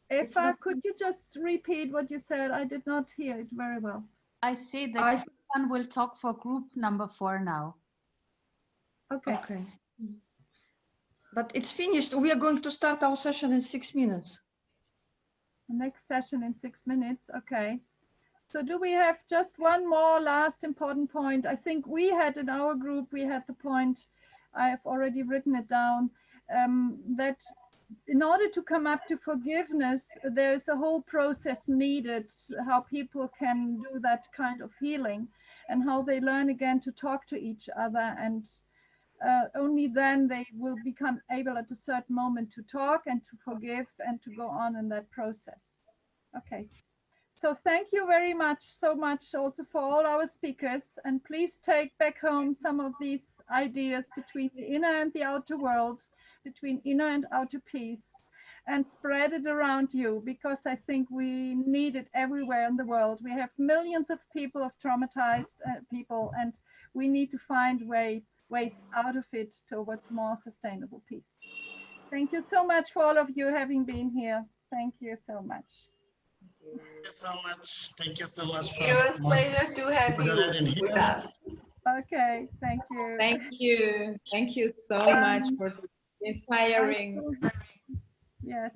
Eva, could you just repeat what you said? I did not hear it very well. I say that Devan will talk for group number 4 now. Okay. Okay. But it's finished. We are going to start our session in 6 minutes. The next session in 6 minutes. Okay. So do we have just one more last important point? I think we had in our group, we had the point, I have already written it down, that in order to come up to forgiveness, there's a whole process needed, how people can do that kind of healing and how they learn again to talk to each other, and only then they will become able at a certain moment to talk and to forgive and to go on in that process. Okay. So thank you very much, so much also for all our speakers, and please take back home some of these ideas between the inner and the outer world, between inner and outer peace, and spread it around you, because I think we need it everywhere in the world. We have millions of people, of traumatized people, and we need to find ways out of it towards more sustainable peace. Thank you so much for all of you having been here. Thank you so much. Thank you so much. Thank you so much. It was a pleasure to have you with us. Okay, thank you. Thank you. Thank you so much for inspiring. Yes.